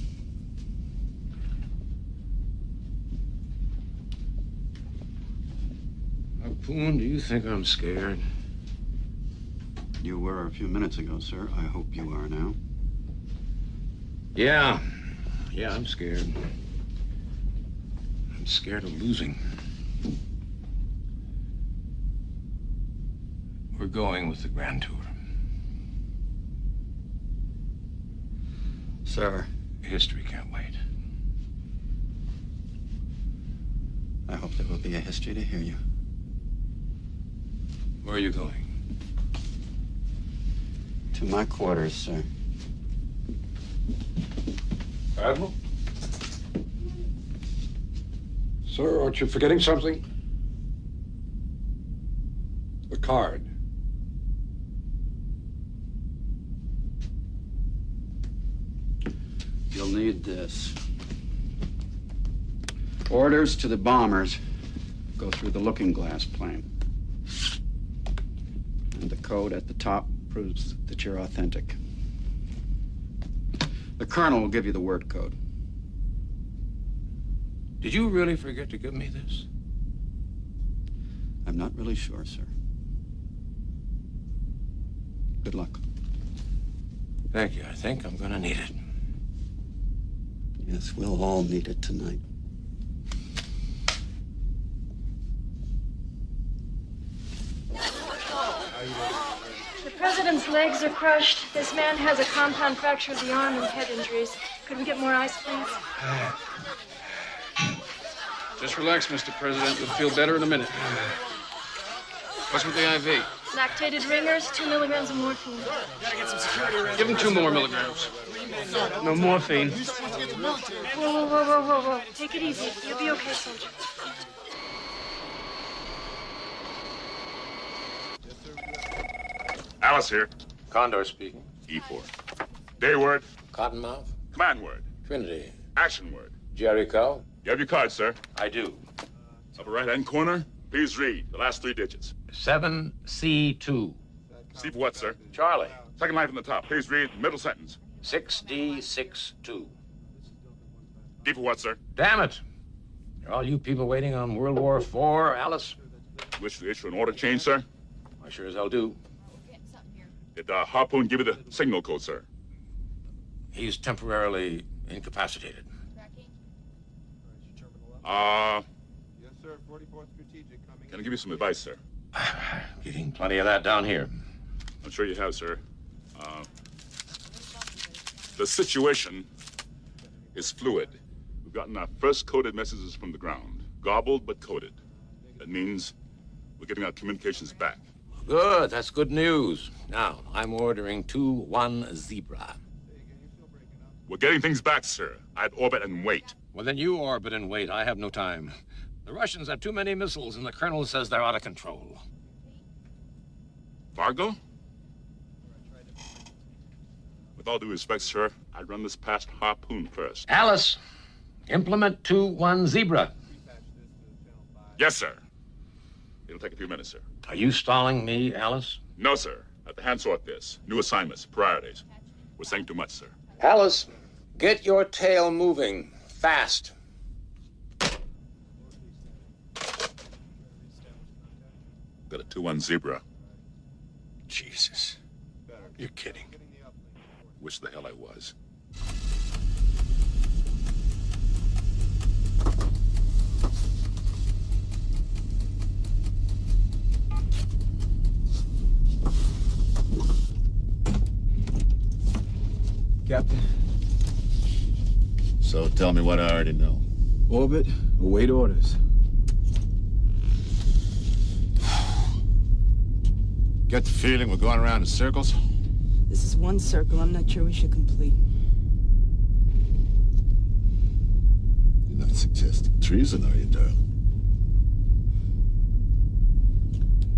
Harpoon, do you think I'm scared? You were a few minutes ago, sir. I hope you are now. Yeah, I'm scared. I'm scared of losing. We're going with the Grand Tour. Sir. History can't wait. I hope there will be a history to hear you. Where are you going? To my quarters, sir. Admiral? Sir, aren't you forgetting something? The card. You'll need this. Orders to the bombers go through the looking glass plane. And the code at the top proves that you're authentic. The colonel will give you the word code. Did you really forget to give me this? I'm not really sure, sir. Good luck. Thank you. I think I'm gonna need it. Yes, we'll all need it tonight. The president's legs are crushed. This man has a compound fracture of the arm and head injuries. Could we get more ice, please? Just relax, Mr. President. You'll feel better in a minute. What's with the IV? Lactated ringers, 2 milligrams of morphine. Give him 2 more milligrams. No morphine. Whoa. Take it easy. You'll be okay, soldier. Alice here. Condor speaking. E4. Day word. Cottonmouth. Command word. Trinity. Action word. Jericho. You have your card, sir. I do. Upper right-hand corner. Please read the last 3 digits. 7C2. C for what, sir? Charlie. Second line from the top. Please read the middle sentence. 6D62. D for what, sir? Damn it. Are all you people waiting on World War IV, Alice? Wish to issue an order change, sir? I sure as hell do. Did Harpoon give you the signal code, sir? He's temporarily incapacitated. Yes, sir. 44th Strategic coming. Can I give you some advice, sir? Getting plenty of that down here. I'm sure you have, sir. The situation is fluid. We've gotten our first coded messages from the ground. Garbled, but coded. That means we're getting our communications back. Good, that's good news. Now, I'm ordering 2-1 Zebra. We're getting things back, sir. I'd orbit and wait. Well, then you orbit and wait. I have no time. The Russians have too many missiles, and the colonel says they're out of control. Fargo? With all due respect, sir, I'd run this past Harpoon first. Alice, implement 2-1 Zebra. Yes, sir. It'll take a few minutes, sir. Are you stalling me, Alice? No, sir. I have to hand sort this. New assignments, priorities. We're saying too much, sir. Alice, get your tail moving. Fast. Got a 2-1 Zebra. Jesus. You're kidding. Wish the hell I was. Captain. So tell me what I already know. Orbit, await orders. Get the feeling we're going around in circles? This is one circle I'm not sure we should complete. You're not suggesting treason, are you, darling?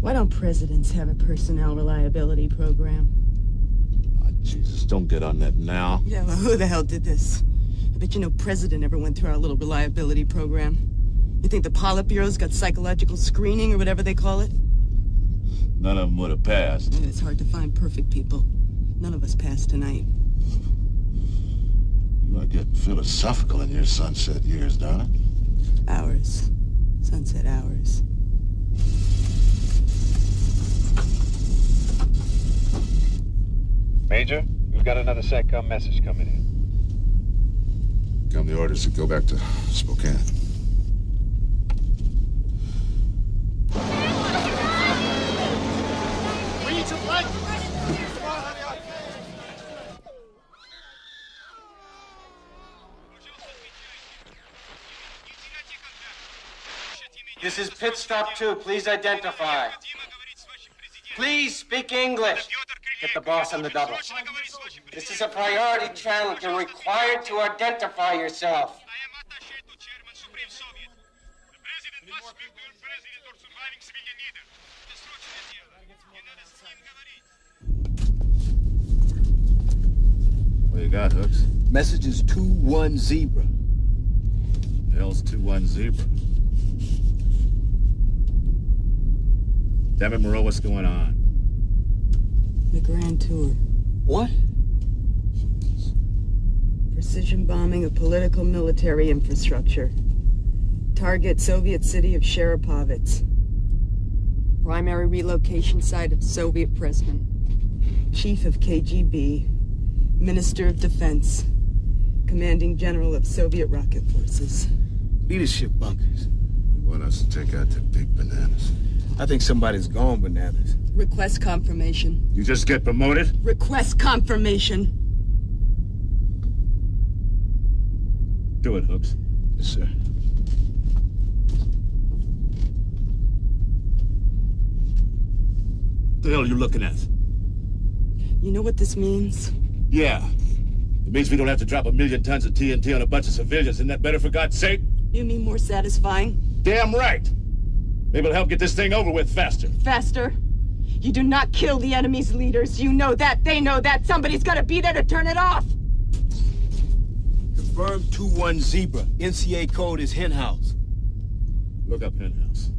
Why don't presidents have a personnel reliability program? Oh, Jesus, don't get on that now. Yeah, well, who the hell did this? I bet you no president ever went through our little reliability program. You think the Politburo's got psychological screening or whatever they call it? None of them would have passed. Yeah, it's hard to find perfect people. None of us passed tonight. You are getting philosophical in your sunset years, darling. Hours. Sunset hours. Major, we've got another SATCOM message coming in. Come the orders to go back to Spokane. This is Pit Stop 2. Please identify. Please speak English. Get the boss on the double. This is a priority challenge. You're required to identify yourself. What you got, Hooks? Message is 2-1 Zebra. Hell's 2-1 Zebra. David Moreau, what's going on? The Grand Tour. What? Precision bombing of political military infrastructure. Target Soviet city of Sharapovets. Primary relocation site of Soviet president. Chief of KGB. Minister of Defense. Commanding General of Soviet Rocket Forces. Leadership bunkers. They want us to take out the big bananas. I think somebody's gone bananas. Request confirmation. You just get promoted? Request confirmation. Do it, Hooks. Yes, sir. What the hell are you looking at? You know what this means? Yeah. It means we don't have to drop 1 million tons of TNT on a bunch of civilians. Isn't that better, for God's sake? You mean more satisfying? Damn right. Maybe it'll help get this thing over with faster. Faster? You do not kill the enemy's leaders. You know that. They know that. Somebody's got to be there to turn it off. Confirmed 2-1 Zebra. NCA code is Henhouse. Look up Henhouse.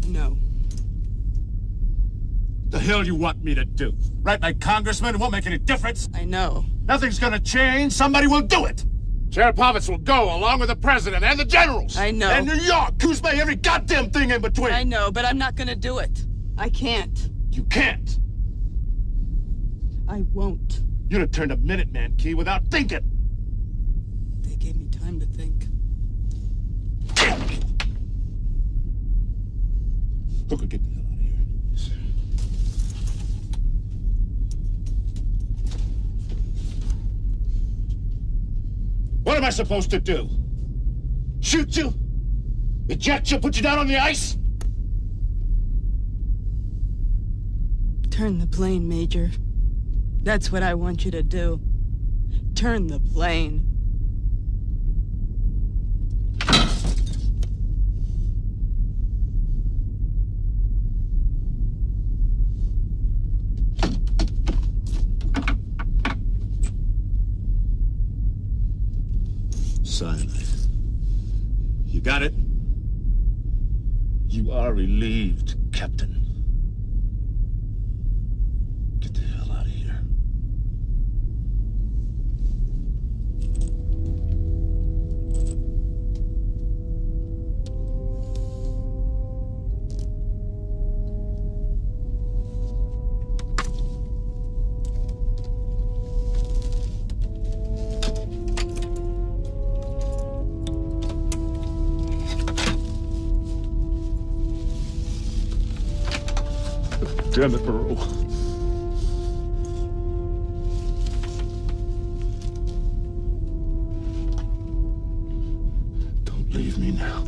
No. The hell you want me to do? Write my congressman? It won't make any difference. I know. Nothing's gonna change. Somebody will do it. Sheripovitz will go, along with the president and the generals. I know. And New York, Kuzma, every goddamn thing in between. I know, but I'm not gonna do it. I can't. You can't. I won't. You'd have turned a Minuteman key without thinking. They gave me time to think. Hooker, get the hell out of here. Yes, sir. What am I supposed to do? Shoot you? Eject you? Put you down on the ice? Turn the plane, Major. That's what I want you to do. Turn the plane. Cyanide. You got it? You are relieved, Captain. Get the hell out of here. Damn it, Earl. Don't leave me now.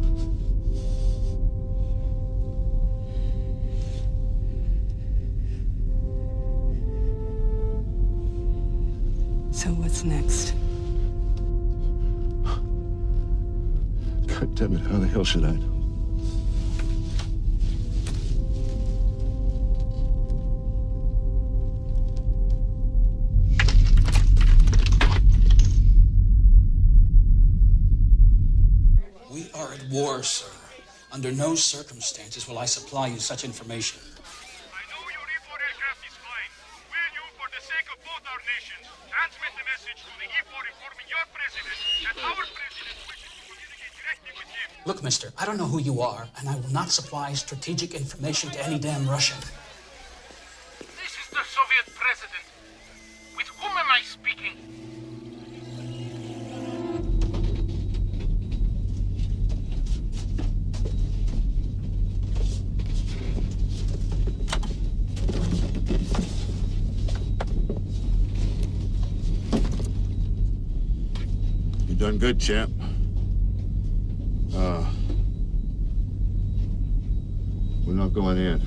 So what's next? God damn it, how the hell should I know? We are at war, sir. Under no circumstances will I supply you such information. I know your E-4 aircraft is flying. Will you, for the sake of both our nations, transmit the message to the E-4 informing your president that our president wishes to communicate directly with him? Look, mister, I don't know who you are, and I will not supply strategic information to any damn Russian. This is the Soviet president. With whom am I speaking? You done good, champ. We're not going in.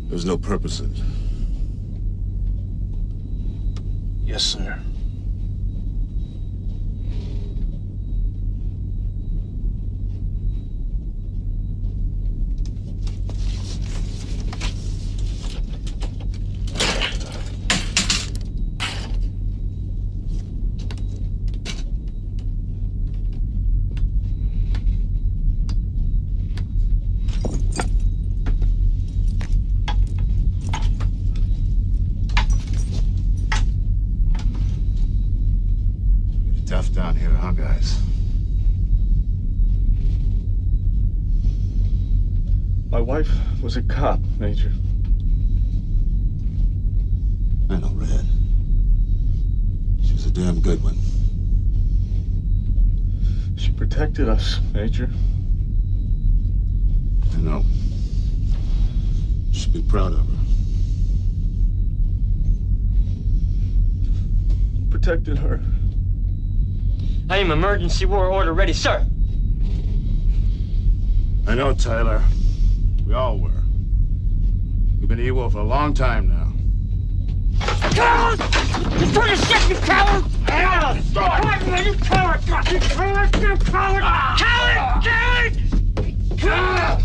There's no purpose in it. Yes, sir. Tough down here, huh, guys? My wife was a cop, Major. I know, Red. She was a damn good one. She protected us, Major. I know. You should be proud of her. Protected her. I am emergency war order ready, sir. I know, Tyler. We all were. We've been evil for a long time now. Coward! You threw your shit, you coward! Coward! You coward! You coward! You coward! You coward! Coward! Coward!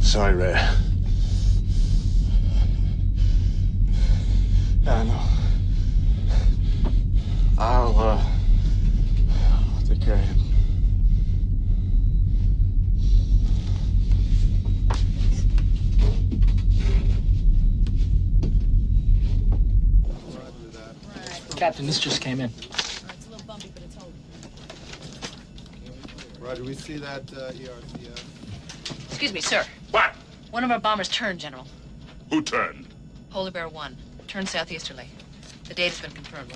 Sorry, Ray. Yeah, I know. I'll take care of him. Captain, this just came in. Roger, we see that ERCF. Excuse me, sir. What? One of our bombers turned, General. Who turned? Polar Bear 1. Turned southeasterly. The date has been confirmed.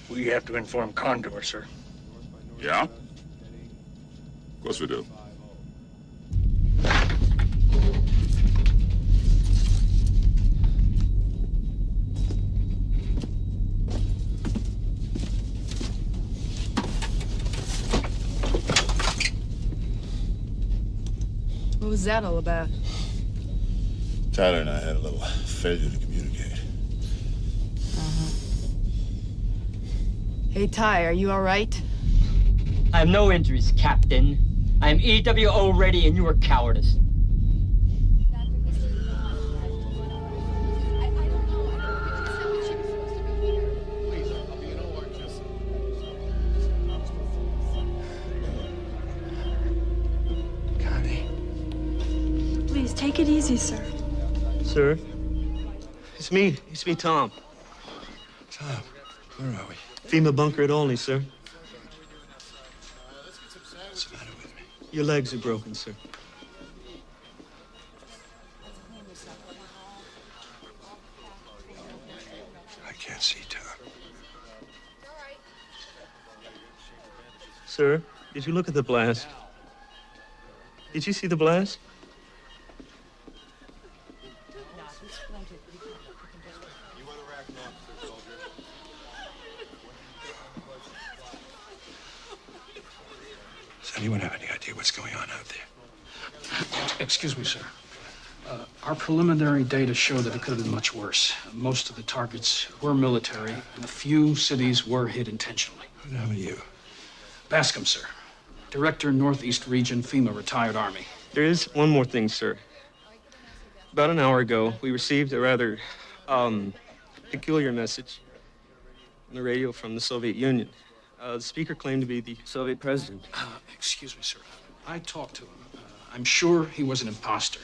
We have to inform Condor, sir. Yeah? Of course we do. What was that all about? Tyler and I had a little failure to communicate. Hey, Ty, are you all right? I have no injuries, Captain. I am EWO ready and you are cowardice. Please, take it easy, sir. Sir? It's me, Tom. Tom, where are we? FEMA bunker at Olney, sir. What's the matter with me? Your legs are broken, sir. I can't see, Tom. Sir, did you look at the blast? Did you see the blast? Does anyone have any idea what's going on out there? Excuse me, sir. Our preliminary data show that it could have been much worse. Most of the targets were military, and a few cities were hit intentionally. Who the hell are you? Bascom, sir. Director, Northeast Region, FEMA, retired Army. There is one more thing, sir. About an hour ago, we received a rather, peculiar message on the radio from the Soviet Union. The speaker claimed to be the Soviet president. Excuse me, sir. I talked to him. I'm sure he was an imposter.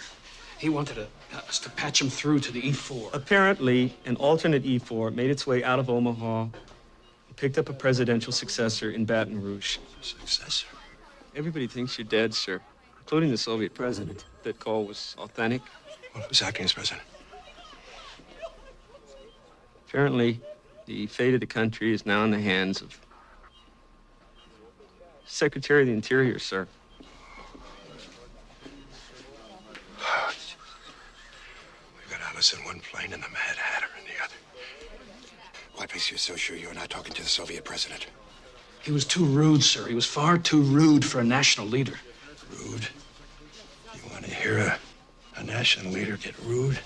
He wanted us to patch him through to the E4. Apparently, an alternate E4 made its way out of Omaha and picked up a presidential successor in Baton Rouge. Successor? Everybody thinks you're dead, sir, including the Soviet president. That call was authentic. Well, who's acting as president? Apparently, the fate of the country is now in the hands of Secretary of the Interior, sir. We've got Alice in one plane and the Mad Hatter in the other. What makes you so sure you're not talking to the Soviet president? He was too rude, sir. He was far too rude for a national leader. Rude? You want to hear a national leader get rude?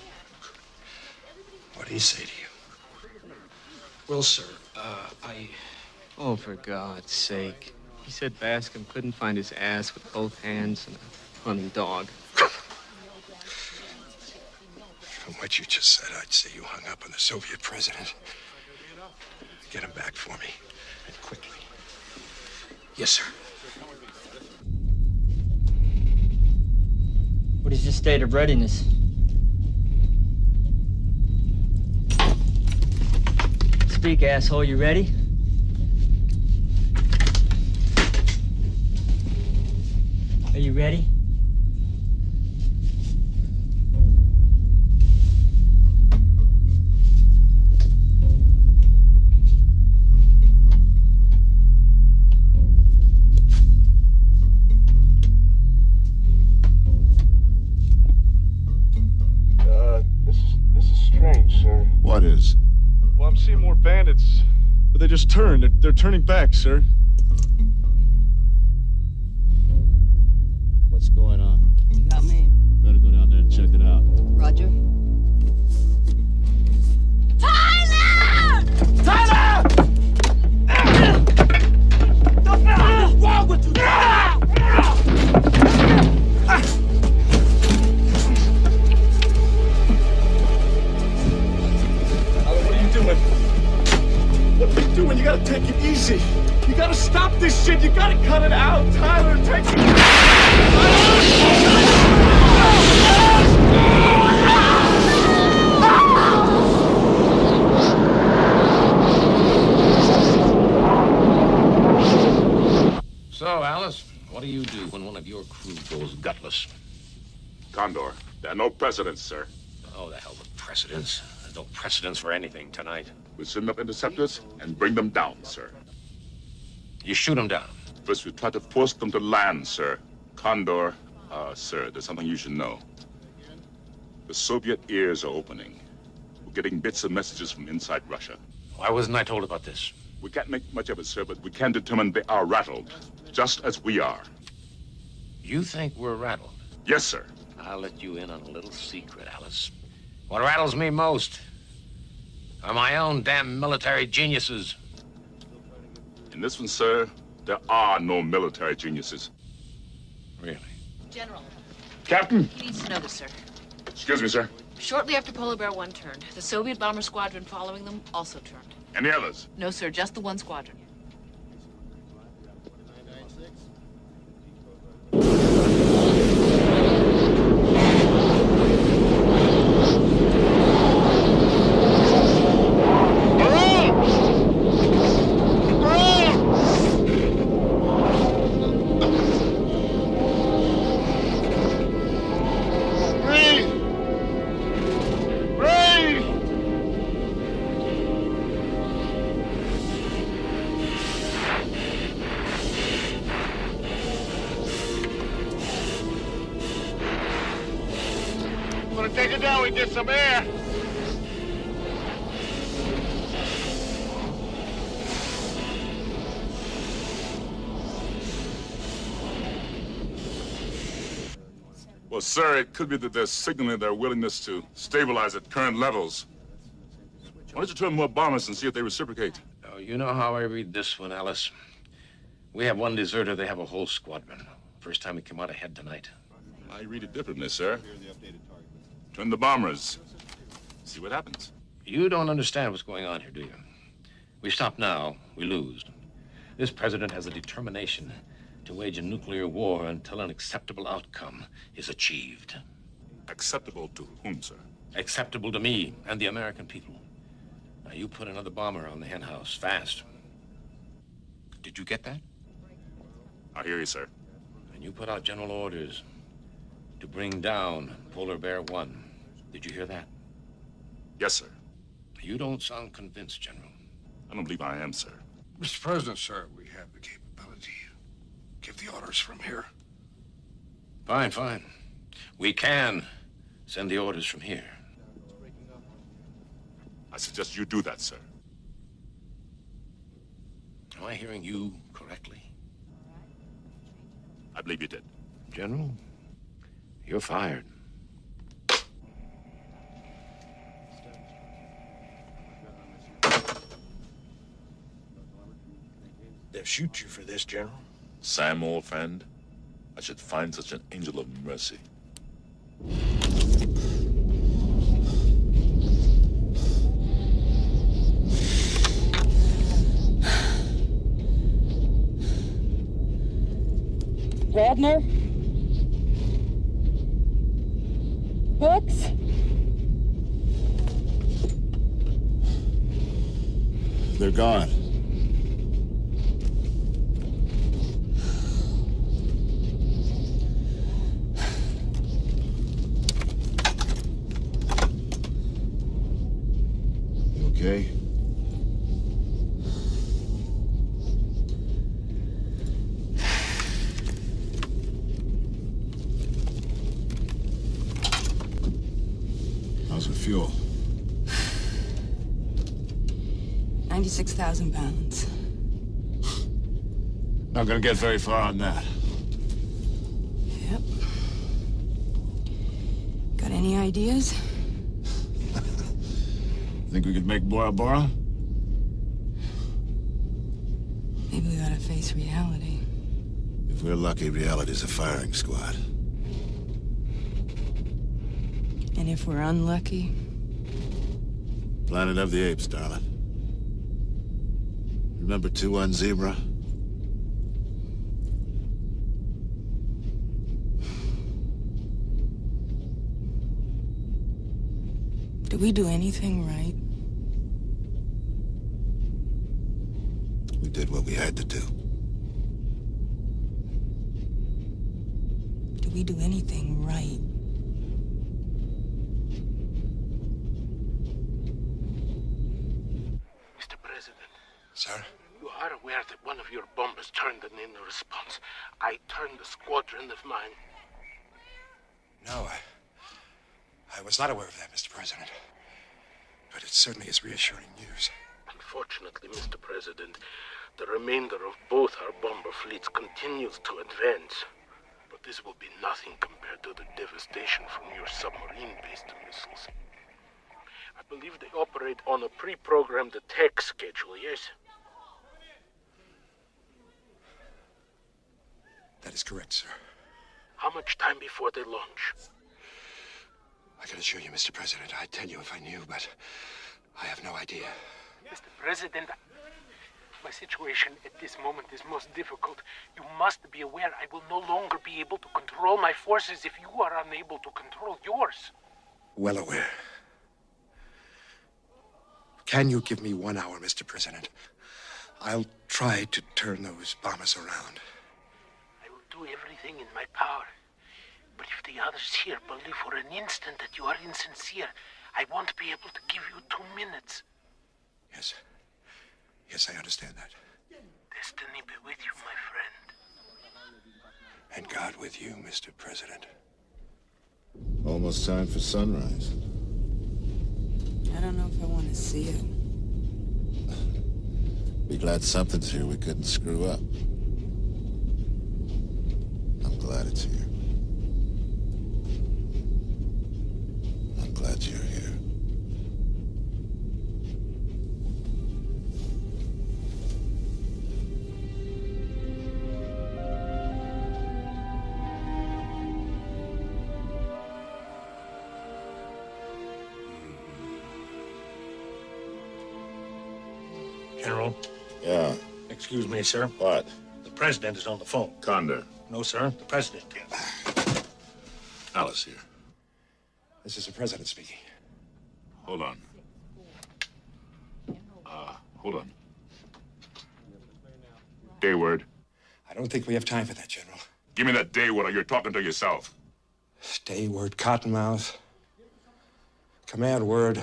What did he say to you? Well, sir, Oh, for God's sake. He said Bascom couldn't find his ass with both hands and a hunting dog. From what you just said, I'd say you hung up on the Soviet president. Get him back for me, and quickly. Yes, sir. What is your state of readiness? Speak, asshole. You ready? Are you ready? This is strange, sir. What is? Well, I'm seeing more bandits, but they just turned. They're turning back, sir. What's going on? You got me. Better go down there and check it out. Roger. Tyler! Tyler! What the hell is wrong with you? What are you doing? What are you doing? You gotta take it easy. You gotta stop this shit. You gotta cut it out, Tyler. Take it. So, Alice, what do you do when one of your crew goes gutless? Condor, there are no precedents, sir. Oh, the hell with precedents. There's no precedents for anything tonight. We send up interceptors and bring them down, sir. You shoot them down. First, we try to force them to land, sir. Condor, sir, there's something you should know. The Soviet ears are opening. We're getting bits of messages from inside Russia. Why wasn't I told about this? We can't make much of it, sir, but we can determine they are rattled, just as we are. You think we're rattled? Yes, sir. I'll let you in on a little secret, Alice. What rattles me most are my own damn military geniuses. In this one, sir, there are no military geniuses. Really? General, Captain! he needs to know this, sir. Excuse me, sir. Shortly after Polar Bear 1 turned, the Soviet bomber squadron following them also turned. Any others? No, sir, just the one squadron. Take it down, we get some air. Well, sir, it could be that they're signaling their willingness to stabilize at current levels. Why don't you turn more bombers and see if they reciprocate? Oh, you know how I read this one, Alice. We have one deserter, they have a whole squadron. First time we come out ahead tonight. I read it differently, sir. Turn the bombers. See what happens. You don't understand what's going on here, do you? We stop now, we lose. This president has a determination to wage a nuclear war until an acceptable outcome is achieved. Acceptable to whom, sir? Acceptable to me and the American people. Now, you put another bomber on the hen house, fast. Did you get that? I hear you, sir. And you put out general orders to bring down Polar Bear 1. Did you hear that? Yes, sir. You don't sound convinced, General. I don't believe I am, sir. Mr. President, sir, we have the capability. Give the orders from here. Fine, fine. We can send the orders from here. I suggest you do that, sir. Am I hearing you correctly? I believe you did. General, you're fired. They'll shoot you for this, General. Sam, old friend, I should find such an angel of mercy. Radner? Books? They're gone. You okay? How's the fuel? 96,000 pounds. Not gonna get very far on that. Yep. Got any ideas? Think we could make Bora Bora? Maybe we gotta face reality. If we're lucky, reality's a firing squad. And if we're unlucky? Planet of the Apes, darling. Remember 2-1 Zebra? Did we do anything right? We did what we had to do. Did we do anything right? Mr. President. Sir? You are aware that one of your bombers turned an in response. I turned a squadron of mine. No, I was not aware of that, Mr. President. But it certainly is reassuring news. Unfortunately, Mr. President, the remainder of both our bomber fleets continues to advance. But this will be nothing compared to the devastation from your submarine-based missiles. I believe they operate on a pre-programmed attack schedule, yes? That is correct, sir. How much time before they launch? I can assure you, Mr. President, I'd tell you if I knew, but I have no idea. Mr. President, my situation at this moment is most difficult. You must be aware I will no longer be able to control my forces if you are unable to control yours. Well aware. Can you give me 1 hour, Mr. President? I'll try to turn those bombers around. I will do everything in my power. But if the others here believe for an instant that you are insincere, I won't be able to give you 2 minutes. Yes. Yes, I understand that. Destiny be with you, my friend. And God with you, Mr. President. Almost time for sunrise. I don't know if I want to see it. Be glad something's here we couldn't screw up. I'm glad it's here. I'm glad you're here. General? Yeah. Excuse me, sir. What? The president is on the phone. Condor. No, sir. The president. Alice here. This is the president speaking. Hold on. Hold on. Day word. I don't think we have time for that, General. Give me that day word or you're talking to yourself. Day word, Cottonmouth. Command word,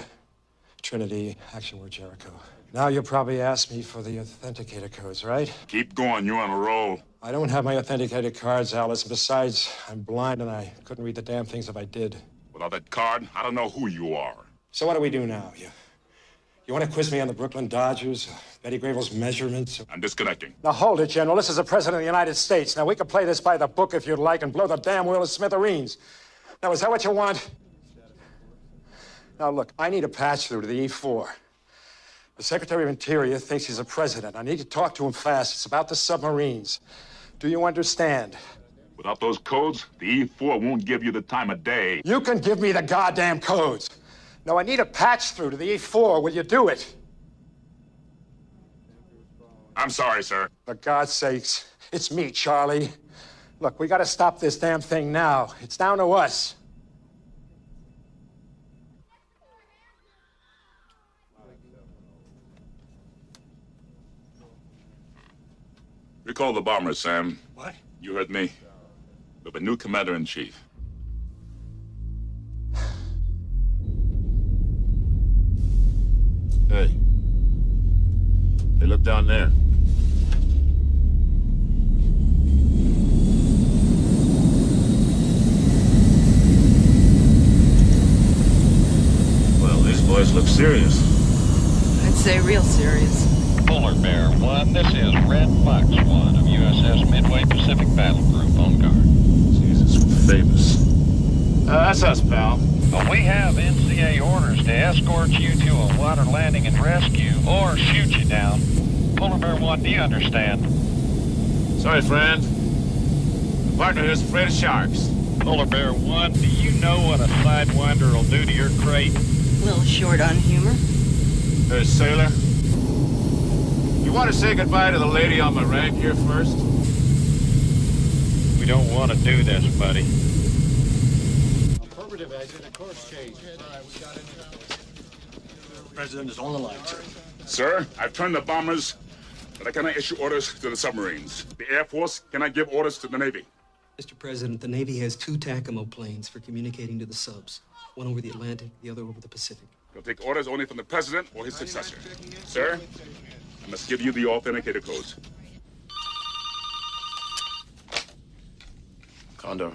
Trinity. Action word, Jericho. Now you'll probably ask me for the authenticator codes, right? Keep going. You're on a roll. I don't have my authenticator cards, Alice. Besides, I'm blind and I couldn't read the damn things if I did. Without that card, I don't know who you are. So what do we do now? You want to quiz me on the Brooklyn Dodgers, Betty Gravel's measurements? I'm disconnecting. Now hold it, General. This is the President of the United States. Now we can play this by the book if you'd like and blow the damn wheel of smithereens. Now is that what you want? Now look, I need a patch through to the E4. The Secretary of Interior thinks he's a president. I need to talk to him fast. It's about the submarines. Do you understand? Without those codes, the E4 won't give you the time of day. You can give me the goddamn codes. No, I need a patch through to the E4. Will you do it? I'm sorry, sir. For God's sakes, it's me, Charlie. Look, we gotta stop this damn thing now. It's down to us. Recall the bombers, Sam. What? You heard me. We have a new commander-in-chief. Hey. Hey, look down there. Well, these boys look serious. I'd say real serious. Polar Bear 1, this is Red Fox 1 of USS Midway Pacific Battle Group on guard. Jesus, we're famous. That's us, pal. Well, we have NCA orders to escort you to a water landing and rescue or shoot you down. Polar Bear 1, do you understand? Sorry, friend. The partner here's afraid of sharks. Polar Bear 1, do you know what a Sidewinder will do to your crate? A little short on humor. Hey, sailor. You want to say goodbye to the lady on my rank here first? We don't want to do this, buddy. Affirmative, I did a course change. The president is on the line, sir. Sir, I've turned the bombers, but I cannot issue orders to the submarines. The Air Force cannot give orders to the Navy. Mr. President, the Navy has 2 TACAMO planes for communicating to the subs. One over the Atlantic, the other over the Pacific. They'll take orders only from the president or his successor. Sir, I must give you the authenticator codes. Condor.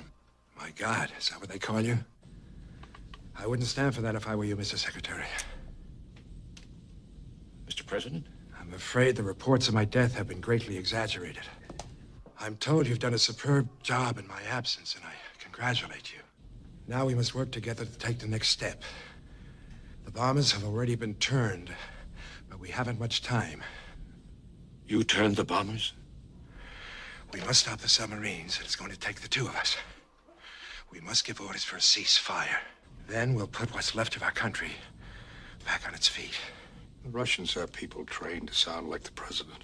My God, is that what they call you? I wouldn't stand for that if I were you, Mr. Secretary. Mr. President? I'm afraid the reports of my death have been greatly exaggerated. I'm told you've done a superb job in my absence, and I congratulate you. Now we must work together to take the next step. The bombers have already been turned, but we haven't much time. You turned the bombers? We must stop the submarines, and it's going to take the 2 of us. We must give orders for a ceasefire. Then we'll put what's left of our country back on its feet. The Russians have people trained to sound like the president.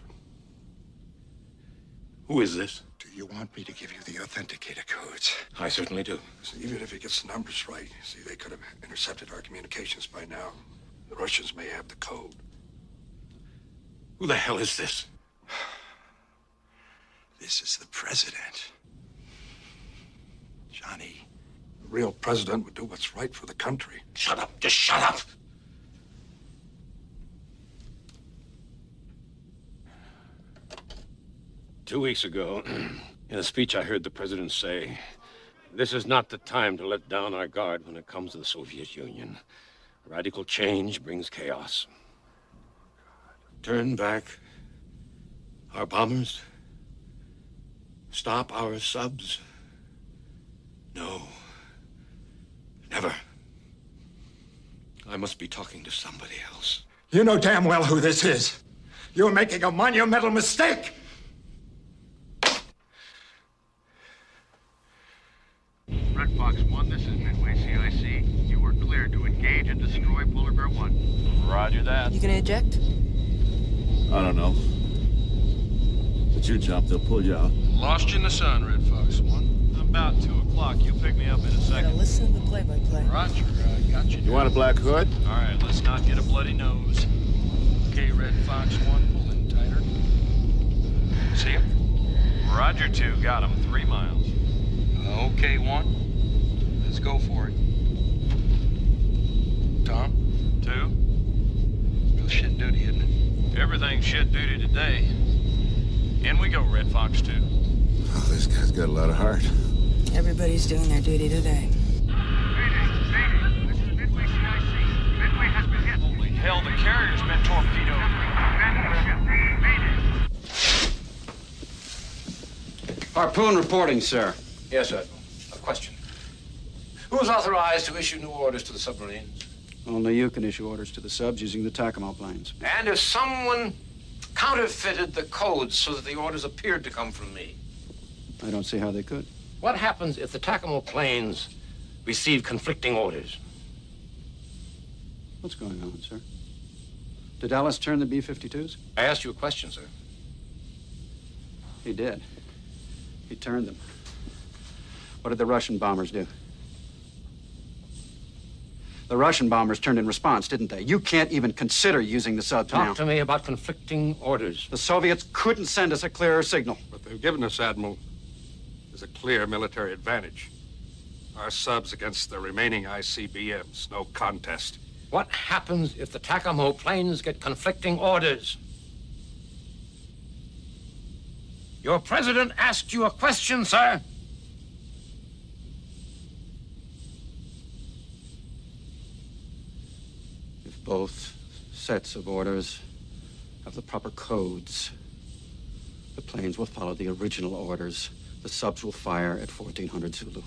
Who is this? Do you want me to give you the authenticator codes? I certainly do. So even if he gets the numbers right, see, they could have intercepted our communications by now. The Russians may have the code. Who the hell is this? This is the president. Johnny. The real president would do what's right for the country. Shut up. Just shut up. Two weeks ago, in a speech I heard the president say, "This is not the time to let down our guard when it comes to the Soviet Union. Radical change brings chaos. Turn back our bombers? Stop our subs? No. Never. I must be talking to somebody else." You know damn well who this is. You're making a monumental mistake. Red Fox 1, this is Midway CIC. You are cleared to engage and destroy Polar Bear 1. Roger that. You gonna eject? I don't know. It's your job, they'll pull you out. Lost you in the sun, Red Fox 1. About 2 o'clock. You'll pick me up in a second. Gotta listen to the play-by-play. Roger, got you. You want a black hood? All right, let's not get a bloody nose. Okay, Red Fox 1, pull in tighter. See him? Roger 2, got him, 3 miles. Okay, 1. Let's go for it. Tom? 2. Real shit duty, isn't it? Everything's shit duty today. In we go, Red Fox 2. Oh, this guy's got a lot of heart. Everybody's doing their duty today. Mayday, this is Midway CIC. Midway has been hit. Holy hell, the carrier's been torpedoed. Abandon the ship. Mayday. Harpoon reporting, sir. Yes, sir. A question. Who is authorized to issue new orders to the submarines? Only you can issue orders to the subs using the TACAMO planes. And if someone counterfeited the codes so that the orders appeared to come from me? I don't see how they could. What happens if the TACAMO planes receive conflicting orders? What's going on, sir? Did Dallas turn the B-52s? I asked you a question, sir. He did. He turned them. What did the Russian bombers do? The Russian bombers turned in response, didn't they? You can't even consider using the subs now. Talk to me about conflicting orders. The Soviets couldn't send us a clearer signal. What they've given us, Admiral, is a clear military advantage. Our subs against the remaining ICBMs, no contest. What happens if the TACAMO planes get conflicting orders? Your president asked you a question, sir. If both sets of orders have the proper codes, the planes will follow the original orders. The subs will fire at 1400 Zulu.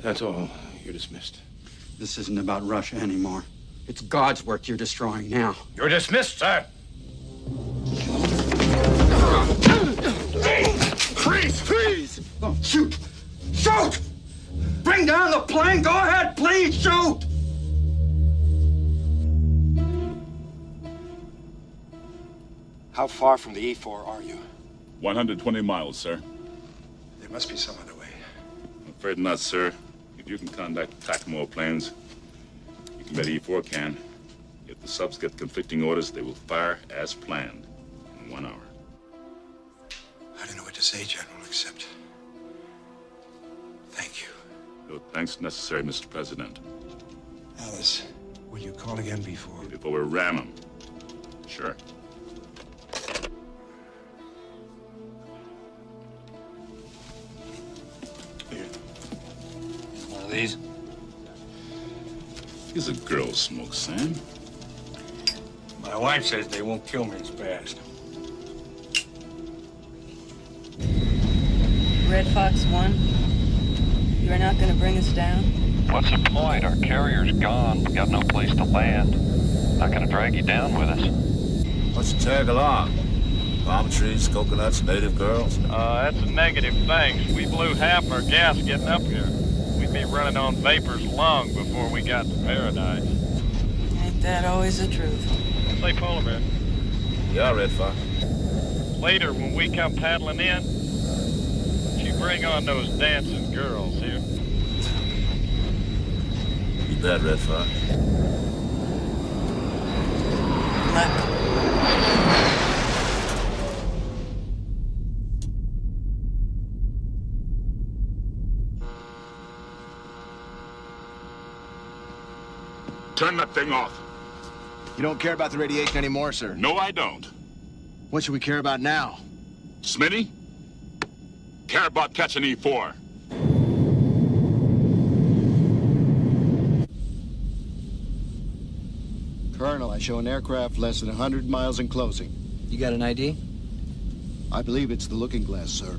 That's all. You're dismissed. This isn't about Russia anymore. It's God's work you're destroying now. You're dismissed, sir. Freeze! Oh, shoot! Shoot! Bring down the plane! Go ahead, please, shoot! How far from the E4 are you? 120 miles, sir. There must be some other way. I'm afraid not, sir. If you can contact TACAMO planes, you can bet E4 can. If the subs get conflicting orders, they will fire as planned in 1 hour. I don't know what to say, General, except thank you. No thanks necessary, Mr. President. Alice, will you call again before? Before we ram them. Sure. Here. One of these? He's a girl smoke, Sam. My wife says they won't kill me as fast. Red Fox 1, you're not gonna bring us down? What's the point? Our carrier's gone. We got no place to land. Not gonna drag you down with us. Why don't you tag along? Palm trees, coconuts, native girls? That's a negative, thanks. We blew half our gas getting up here. We'd be running on vapors long before we got to paradise. Ain't that always the truth? Say, Polar Bear. Yeah, Red Fox. Later, when we come paddling in, you bring on those dancing girls here. You bet, Red Fox. Turn that thing off. You don't care about the radiation anymore, sir? No, I don't. What should we care about now? Smitty? Care about catching E4. Colonel, I show an aircraft less than 100 miles in closing. You got an ID? I believe it's the Looking Glass, sir.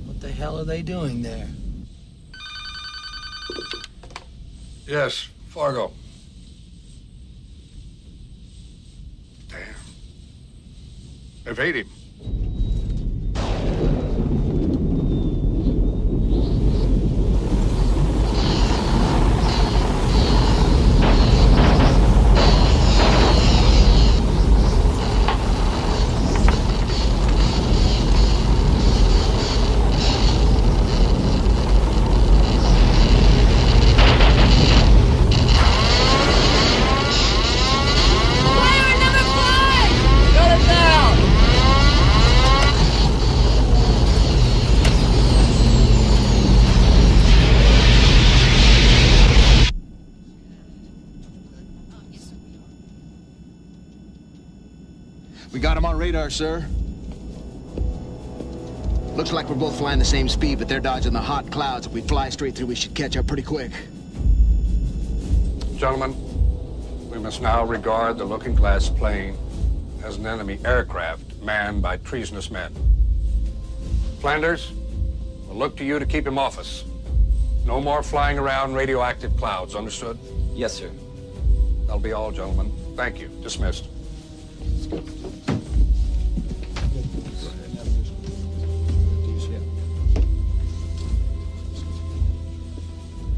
What the hell are they doing there? Yes, Fargo. Damn. Evade him. We got him on radar, sir. Looks like we're both flying the same speed, but they're dodging the hot clouds. If we fly straight through, we should catch up pretty quick. Gentlemen, we must now regard the Looking Glass plane as an enemy aircraft manned by treasonous men. Flanders, we'll look to you to keep him off us. No more flying around radioactive clouds, understood? Yes, sir. That'll be all, gentlemen. Thank you. Dismissed.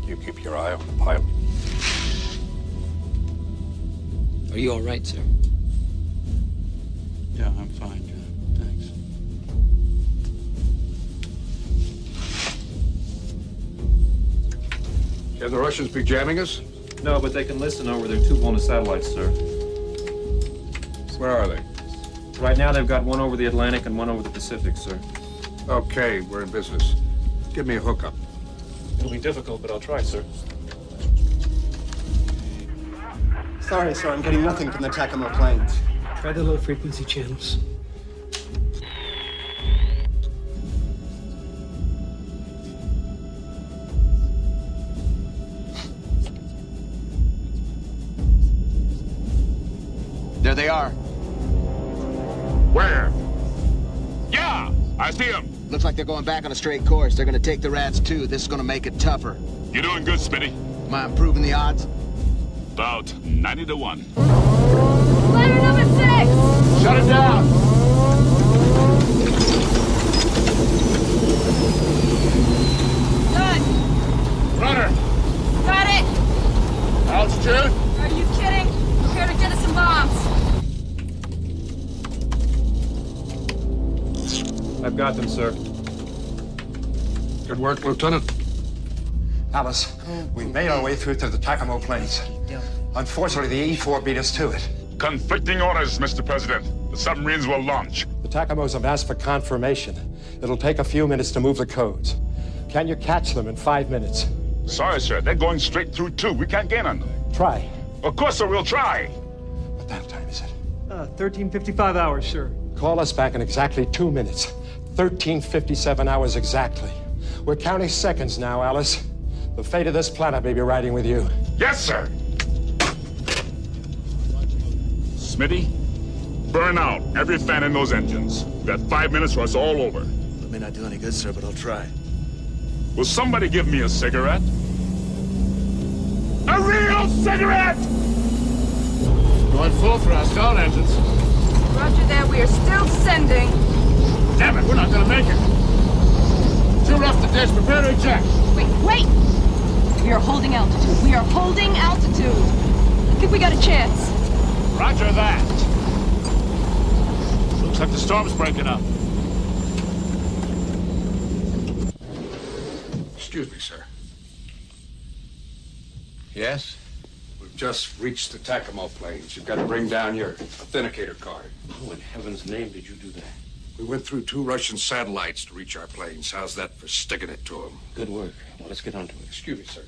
You keep your eye on the pilot. Are you all right, sir? Yeah, I'm fine, John. Thanks. Can the Russians be jamming us? No, but they can listen over their tube on the satellites, sir. Where are they? Right now, they've got one over the Atlantic and one over the Pacific, sir. Okay, we're in business. Give me a hookup. It'll be difficult, but I'll try, sir. Sorry, sir, I'm getting nothing from the Tacoma planes. Try the low-frequency channels. There they are. Where? Yeah, I see them. Looks like they're going back on a straight course. They're gonna take the rats too. This is gonna make it tougher. You're doing good, Smitty. Am I improving the odds? About 90 to 1. Ladder number 6! Shut it down! Good. Runner! Got it! Altitude? Are you kidding? Prepare to jettison bombs. I've got them, sir. Good work, Lieutenant. Alice, we made our way through to the Tacoma plains. Unfortunately, the E4 beat us to it. Conflicting orders, Mr. President. The submarines will launch. The Tacomos have asked for confirmation. It'll take a few minutes to move the codes. Can you catch them in 5 minutes? Sorry, sir. They're going straight through, too. We can't gain on them. Try. Of course, sir. We'll try. What time is it? 1355 hours, sir. Call us back in exactly 2 minutes. 1357 hours exactly. We're counting seconds now, Alice. The fate of this planet may be riding with you. Yes, sir. Smitty, burn out every fan in those engines. We've got 5 minutes or it's all over. It may not do any good, sir, but I'll try. Will somebody give me a cigarette? A real cigarette! Going full thrust, all engines. Roger that, we are still sending. Damn it, we're not gonna make it. Too rough to ditch, prepare to eject. Wait! We are holding altitude. We are holding altitude. I think we got a chance. Roger that. Looks like the storm's breaking up. Excuse me, sir. Yes? We've just reached the Tacoma plains. You've got to bring down your authenticator card. How in heaven's name did you do that? We went through 2 Russian satellites to reach our planes. How's that for sticking it to them? Good work. Well, let's get on to it. Excuse me, sir.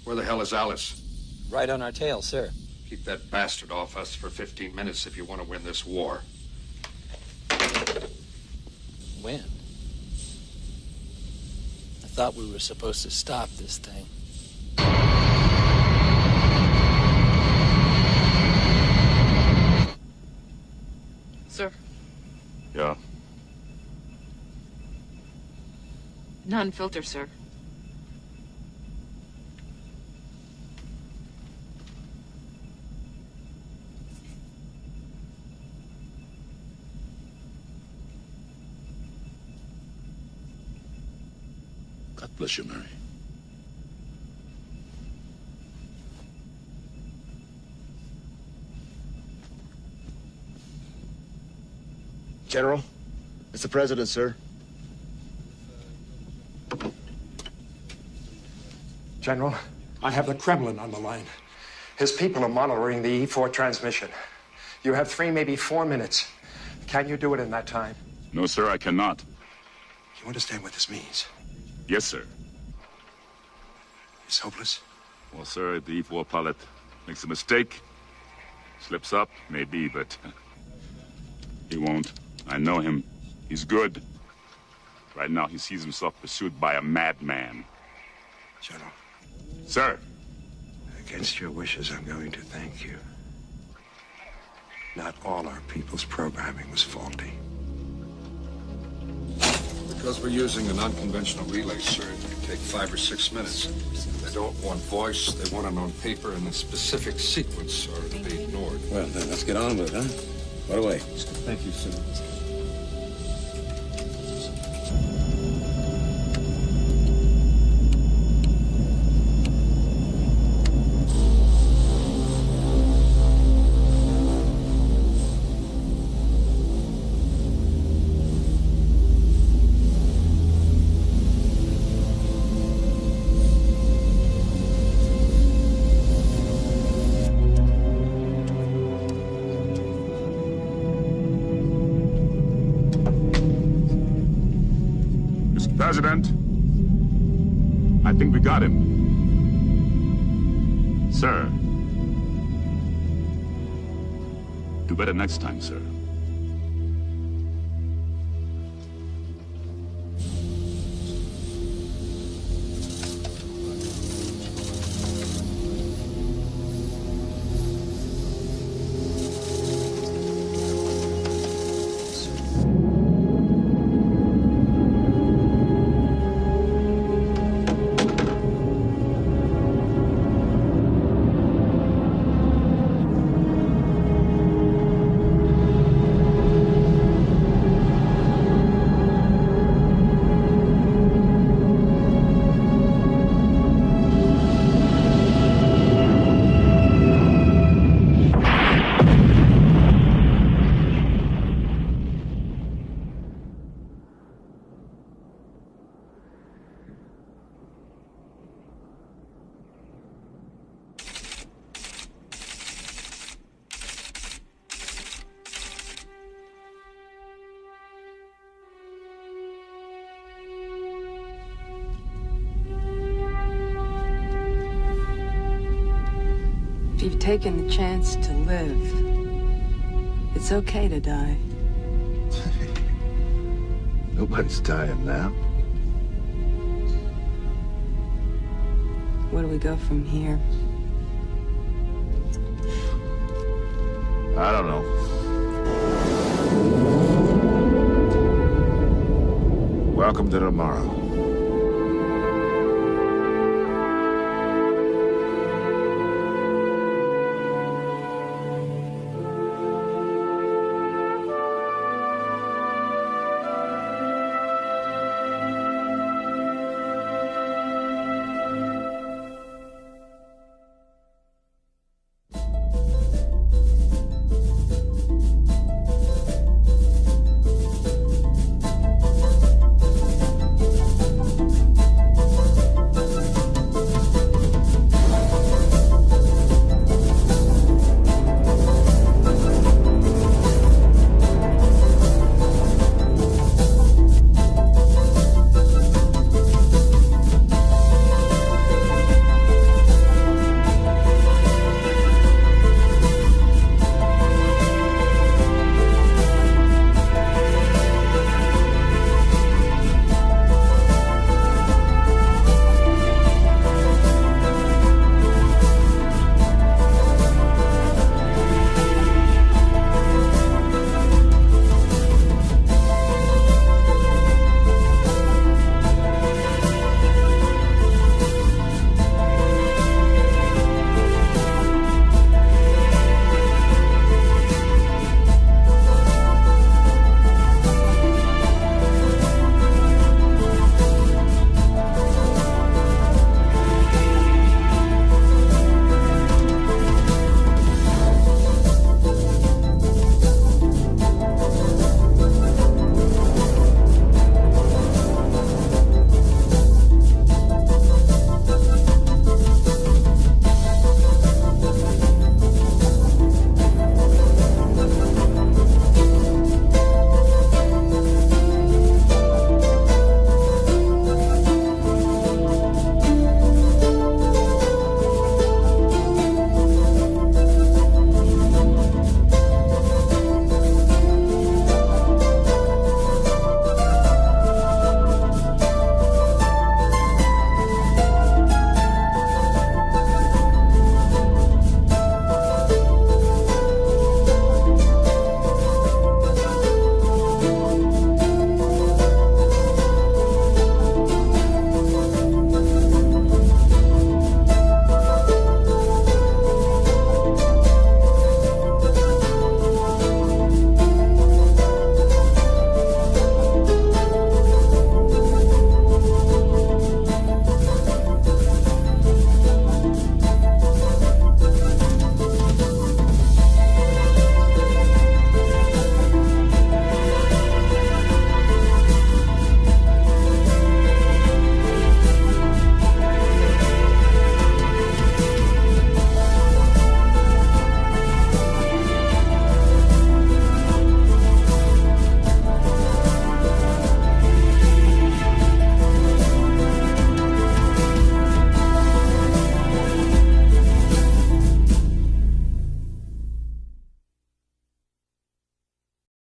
Where the hell is Alice? Right on our tail, sir. Keep that bastard off us for 15 minutes if you want to win this war. When? I thought we were supposed to stop this thing. Sir, Yeah. non-filter, sir. God bless you, Mary. General, it's the President, sir. General, I have the Kremlin on the line. His people are monitoring the E4 transmission. You have 3, maybe 4 minutes. Can you do it in that time? No, sir, I cannot. You understand what this means? Yes, sir. It's hopeless. Well, sir, the E4 pilot makes a mistake, slips up, maybe, but he won't. I know him. He's good. Right now, he sees himself pursued by a madman. General. Sir. Against your wishes, I'm going to thank you. Not all our people's programming was faulty. Because we're using an unconventional relay, sir, it can take 5 or 6 minutes. They don't want voice, they want it on paper in a specific sequence, or it'll be ignored. Well, then let's get on with it, huh? Right away. Thank you, sir. President, I think we got him. Sir. Do better next time, sir. If you've taken the chance to live, it's okay to die. Nobody's dying now. Where do we go from here? I don't know. Welcome to tomorrow.